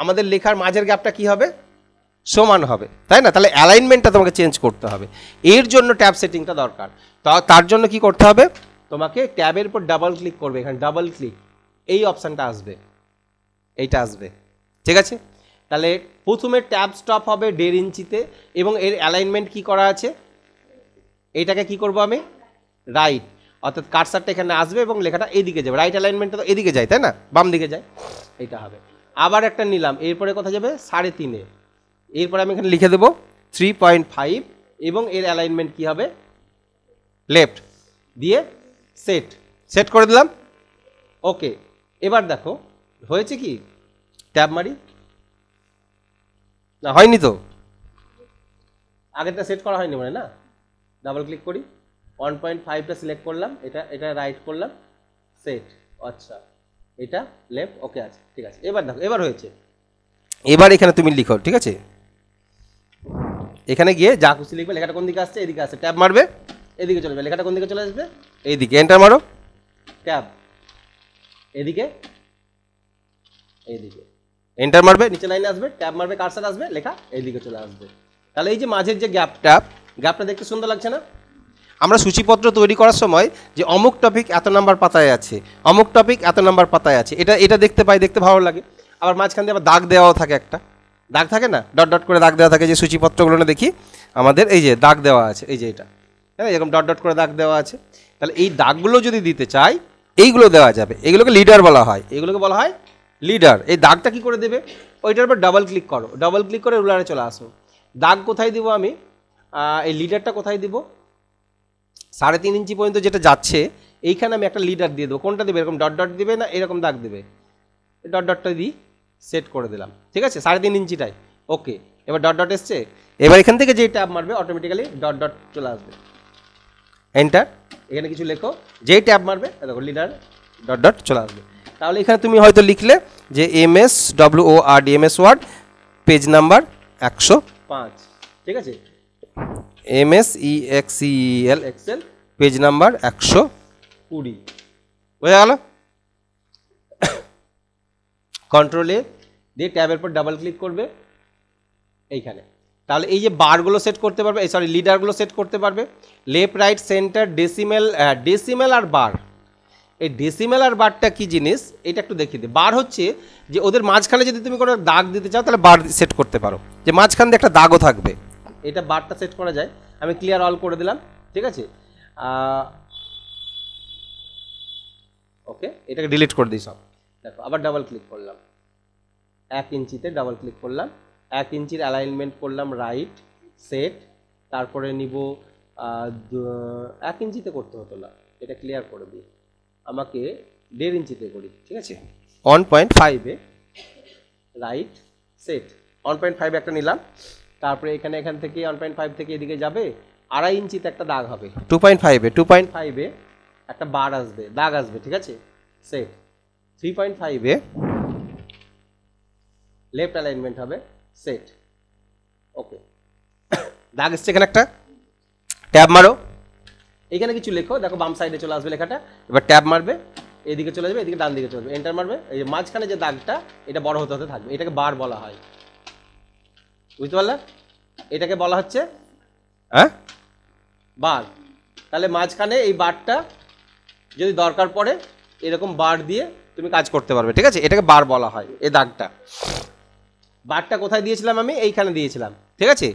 আমাদের লেখার মাঝের গ্যাপটা কি হবে, সমান হবে, তাই না? তাহলে অ্যালাইনমেন্টটা তোমাকে চেঞ্জ করতে হবে, এর জন্য ট্যাব সেটিংটা দরকার। তার জন্য কি করতে হবে, তোমাকে ট্যাবের উপর ডাবল ক্লিক করবে, এখানে ডাবল ক্লিক, এই অপশানটা আসবে, এইটা আসবে, ঠিক আছে। তাহলে প্রথমে ট্যাব স্টপ হবে 1.5 ইঞ্চিতে, এবং এর অ্যালাইনমেন্ট কি করা আছে, এইটাকে কি করব আমি, রাইট, অর্থাৎ কার্সারটা এখানে আসবে এবং লেখাটা এদিকে যাবে, রাইট অ্যালাইনমেন্টটা তো এদিকে যায়, তাই না, বাম দিকে যায়, এইটা হবে। আবার একটা নিলাম, এরপরে কোথায় যাবে, 3.5, এরপরে আমি এখানে লিখে দেবো 3.5, এবং এর অ্যালাইনমেন্ট কি হবে, লেফট, দিয়ে সেট করে দিলাম, ওকে। এবার দেখো হয়েছে কি, ট্যাব মারি, না হয়নি তো, আগেরটা সেট করা হয়নি মানে, না, ডাবল ক্লিক করি, 1.5টা সিলেক্ট করলাম, এটা রাইট করলাম, সেট, আচ্ছা এটা লেফট, ওকে আছে, ঠিক আছে। এবার দেখো এবার হয়েছে, এবার এখানে তুমি লিখো, ঠিক আছে, এখানে গিয়ে যা খুশি লিখবে, লেখাটা কোন দিকে আসছে, এদিকে আসছে, ট্যাব মারবে, এদিকে চলে যাবে, লেখাটা কোন দিকে চলে আসবে, এইদিকে, এন্টার মারো, ট্যাব এদিকে, এইদিকে, এন্টার মারবে, নিচে লাইনে আসবে, ট্যাব মারবে, কার্সার আসবে, লেখা এইদিকে চলে আসবে। তাহলে এই যে মাঝের যে গ্যাপটা দেখতে সুন্দর লাগছে না? আমরা সূচিপত্র তৈরি করার সময় যে অমুক টপিক এত নাম্বার পাতায় আছে, অমুক টপিক এত নাম্বার পাতায় আছে, এটা দেখতে পাই, দেখতে ভালো লাগে। আবার মাঝখান দিয়ে আবার দাগ দেওয়াও থাকে, একটা দাগ থাকে না, ডট ডট করে দাগ দেওয়া থাকে, যে সূচিপত্রগুলো না দেখি আমাদের এই যে দাগ দেওয়া আছে, এই যে এটা, হ্যাঁ, এরকম ডট ডট করে দাগ দেওয়া আছে। তাহলে এই দাগগুলো যদি দিতে চাই, এইগুলো দেওয়া যাবে, এগুলোকে লিডার বলা হয়, এগুলোকে বলা হয় লিডার। এই দাগটা কি করে দেবে, ওইটার উপর ডাবল ক্লিক করো, ডাবল ক্লিক করে রুলারে চলে আসো। দাগ কোথায় দিব আমি, এই লিডারটা কোথায় দিব, 3.5 ইঞ্চি পর্যন্ত যেটা যাচ্ছে, এইখানে আমি একটা লিডার দিয়ে দেবো। কোনটা দেবে, এরকম ডট ডট দিবে না এরকম দাগ দেবে, ডট ডটটা দিই, সেট করে দিলাম, ঠিক আছে, 3.5 ইঞ্চিটাই, ওকে। এবার ডট ডট এসছে, এবার এখান থেকে যেই ট্যাব মারবে অটোমেটিক্যালি ডট ডট চলে আসবে, এন্টার, এখানে কিছু লেখো, যেই ট্যাব মারবে দেখো লিডার ডট ডট চলে আসবে। তাহলে এখানে তুমি হয়তো লিখলে যে MSWORD, MS word, page number 105, ঠিক আছে, MSEXCEL এক্সেল, পেজ নাম্বার 120, বোঝা গেল? কন্ট্রোলে দিয়ে ট্যাবের পর ডাবল ক্লিক করবে এইখানে, তাহলে এই যে বারগুলো সেট করতে পারবে, সরি লিডারগুলো সেট করতে পারবে, লেফট, রাইট, সেন্টার, ডেসিমেল আর বার। এই ডেসিমেল আর বারটা কি জিনিস, এটা একটু দেখিয়ে দিই। বার হচ্ছে যে ওদের মাঝখানে যদি তুমি কোনো দাগ দিতে চাও, তাহলে বার সেট করতে পারো, যে মাঝখান দিয়ে একটা দাগও থাকবে, এটা বারটা সেট করা যায়। আমি ক্লিয়ার অল করে দিলাম, ঠিক আছে। ওকে, এটাকে ডিলিট করে দিই সব। দেখো আবার ডাবল ক্লিক করলাম, 1 ইঞ্চিতে ডাবল ক্লিক করলাম, 1 ইঞ্চির অ্যালাইনমেন্ট করলাম রাইট, সেট, তারপরে নিব 1 ইঞ্চিতে করতে হতো না, এটা ক্লিয়ার করে দিই, আমাকে 1.5 ইঞ্চিতে করি, ঠিক আছে। 1.5-এ রাইট, সেট, 1.5 একটা নিলাম, তারপরে এখান থেকে 1.5 থেকে এদিকে যাবে 2.5 ইঞ্চিতে একটা দাগ হবে, 2.5-এ একটা বার আসবে, দাগ আসবে, ঠিক আছে, সেট। 3.5-এ লেফট অ্যালাইনমেন্ট হবে, সেট, ওকে। দাগ এসছে, এখানে একটা ট্যাব মারো, এখানে কিছু লেখো, দেখো বাম সাইডে চলে আসবে লেখাটা, এবার ট্যাব মারবে, এদিকে চলে যাবে, এদিকে ডান দিকে চলে যাবে, এন্টার মারবে, এই মাঝখানে যে দাগটা এটা বড় হতে হতে থাকবে, এটাকে বার বলা হয়, বুঝতে পারলে? এটাকে বলা হচ্ছে বার। তাহলে মাঝখানে এই বারটা যদি দরকার পড়ে এরকম বার দিয়ে তুমি কাজ করতে পারবে, ঠিক আছে, এটাকে বার বলা হয়। এই দাগটা, বারটা কোথায় দিয়েছিলাম আমি? এইখানে দিয়েছিলাম, ঠিক আছে,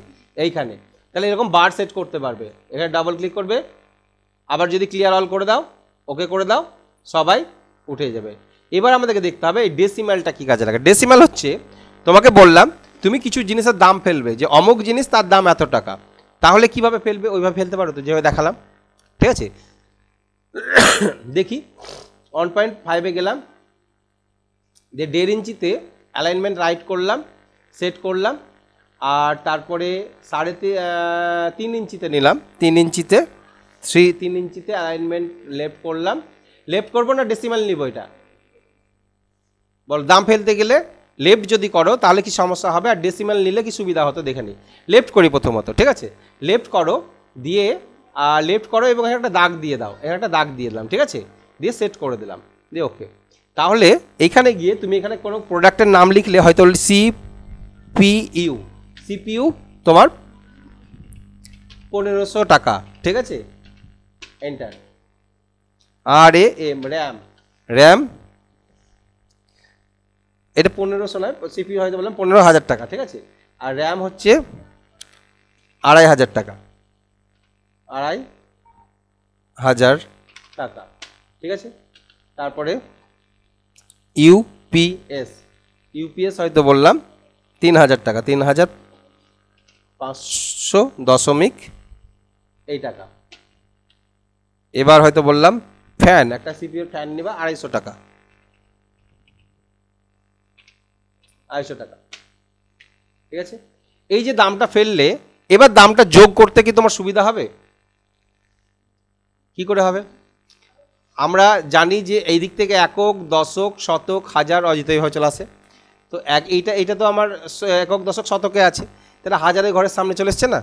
এইখানে। তাহলে এরকম বার সেট করতে পারবে, এখানে ডাবল ক্লিক করবে, আবার যদি ক্লিয়ার অল করে দাও, ওকে করে দাও, সবাই উঠে যাবে। এবার আমাদেরকে দেখতে হবে এই ডেসিমালটা কি কাজে লাগে। ডেসিমাল হচ্ছে, তোমাকে বললাম তুমি কিছু জিনিসের দাম ফেলবে, যে অমুক জিনিস তার দাম এত টাকা, তাহলে কিভাবে ফেলবে? ওইভাবে ফেলতে পারো তো, যেভাবে দেখালাম, ঠিক আছে। দেখি 1.5-এ গেলাম, দিয়ে 1.5 ইঞ্চিতে অ্যালাইনমেন্ট রাইট করলাম, সেট করলাম, আর তারপরে 3.5 ইঞ্চিতে নিলাম, 3 ইঞ্চিতে অ্যালাইনমেন্ট লেফট করলাম। লেফট করবো না ডেসিমাল নিব? এটা বল, দাম ফেলতে গেলে লেফট যদি করো তাহলে কি সমস্যা হবে, আর ডেসিমাল নিলে কি সুবিধা হতো দেখে নি। লেফট করি প্রথমত, ঠিক আছে, লেফট করো, দিয়ে লেফট করো এবং একটা দাগ দিয়ে দাও, এখানে একটা দাগ দিয়ে দিলাম, ঠিক আছে, দিয়ে সেট করে দিলাম, দিয়ে ওকে। তাহলে এইখানে গিয়ে তুমি এখানে কোনো প্রোডাক্টের নাম লিখলে হয়তো সিপিইউ তোমার 1500 টাকা, ঠিক আছে, এন্টার। র্যাম এটা 1500 নয়, সিপিইউ হয়তো বললাম 15,000 টাকা, ঠিক আছে, আর র্যাম হচ্ছে 2,500 টাকা, 2,500 টাকা, ঠিক আছে। তারপরে ইউপিএস হয়তো বললাম 3,000 টাকা, 3,500 এই টাকা। এবার হয়তো বললাম ফ্যান, একটা সিপিইউ ফ্যান নিবা 250 টাকা, 250 টাকা, ঠিক আছে। এই যে দামটা ফেললে, এবার দামটা যোগ করতে কি তোমার সুবিধা হবে? কি করে হবে? আমরা জানি যে এই দিক থেকে একক, দশক, শতক, হাজার, অযথা এইভাবে চলে আসে। তো এইটা তো আমার একক, দশক, শতকে আছে, তাহলে হাজারের ঘরের সামনে চলে এসছে না।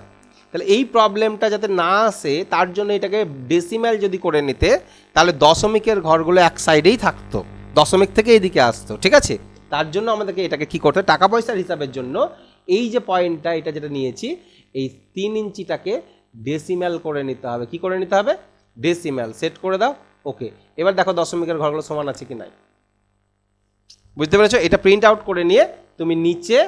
তাহলে এই প্রবলেমটা যাতে না আসে তার জন্য এটাকে ডেসিম্যাল যদি করে নিতে, তাহলে দশমিকের ঘরগুলো এক সাইডেই থাকতো, দশমিক থেকে এইদিকে আসতো, ঠিক আছে। তার জন্য আমাদেরকে এটাকে কি করতে, টাকা পয়সার হিসাবের জন্য এই যে পয়েন্টটা, এটা যেটা নিয়েছি, এই 3 ইঞ্চিটাকে ডেসিম্যাল করে নিতে হবে। কি করে নিতে হবে? ডেসিম্যাল। সেট করে দাও, ওকে। এবার দেখো দশমিকের ঘরগুলো সমান আছে কি নাই, বুঝতে পেরেছো? এটা প্রিন্ট আউট করে নিয়ে তুমি নিচে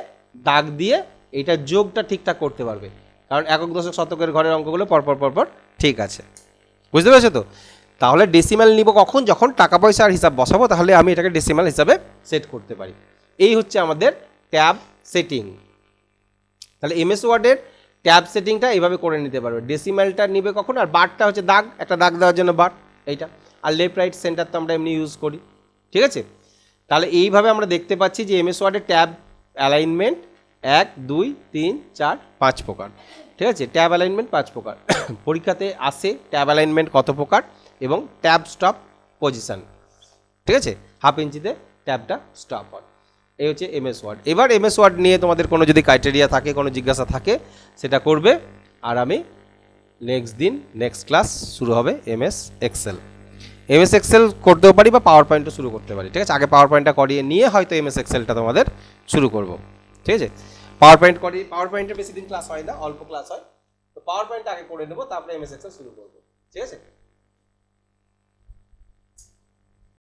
দাগ দিয়ে এটা যোগটা ঠিকঠাক করতে পারবে, কারণ একক, দশক, শতকের ঘরের অঙ্কগুলো পরপর ঠিক আছে, বুঝতে পেরেছো তো? তাহলে ডেসিম্যাল নিব কখন? যখন টাকা পয়সার হিসাব বসাবো, তাহলে আমি এটাকে ডেসিম্যাল হিসাবে সেট করতে পারি। এই হচ্ছে আমাদের ট্যাব সেটিং। তাহলে এমএস ওয়ার্ডের ট্যাব সেটিংটা এইভাবে করে নিতে পারবে। ডেসিম্যালটা নিবে কখন, আর বারটা হচ্ছে দাগ, একটা দাগ দেওয়ার জন্য বার এইটা, আর লেফট রাইট সেন্টার তো আমরা এমনি ইউজ করি, ঠিক আছে। তাহলে এইভাবে আমরা দেখতে পাচ্ছি যে এমএস ওয়ার্ডের ট্যাব অ্যালাইনমেন্ট 1, 2, 3, 4, 5 প্রকার, ঠিক আছে। ট্যাব অ্যালাইনমেন্ট 5 প্রকার। পরীক্ষাতে আসে ট্যাব অ্যালাইনমেন্ট কত প্রকার এবং ট্যাব স্টপ পজিশন, ঠিক আছে, 1/2 ইঞ্চিতে ট্যাবটা স্টপ হয়। এই হচ্ছে এমএস ওয়ার্ড। এবার এমএস ওয়ার্ড নিয়ে তোমাদের কোনো যদি ক্রাইটেরিয়া থাকে, কোনো জিজ্ঞাসা থাকে, সেটা করবে। আর আমি নেক্সট ক্লাস শুরু হবে এমএস এক্সেল। এমএস এক্সেল করতেও পারি বা পাওয়ার পয়েন্টও শুরু করতে পারি, ঠিক আছে। আগে পাওয়ার পয়েন্টটা করিয়ে নিয়ে হয়তো এমএস এক্সেলটা তোমাদের শুরু করব, ঠিক আছে। পাওয়ার পয়েন্টের বেশি দিন ক্লাস হয় না, অল্প ক্লাস হয়, তো পাওয়ার পয়েন্টটা আগে করে নেবো, তারপরে এমএস এক্সেল শুরু করবো, ঠিক আছে।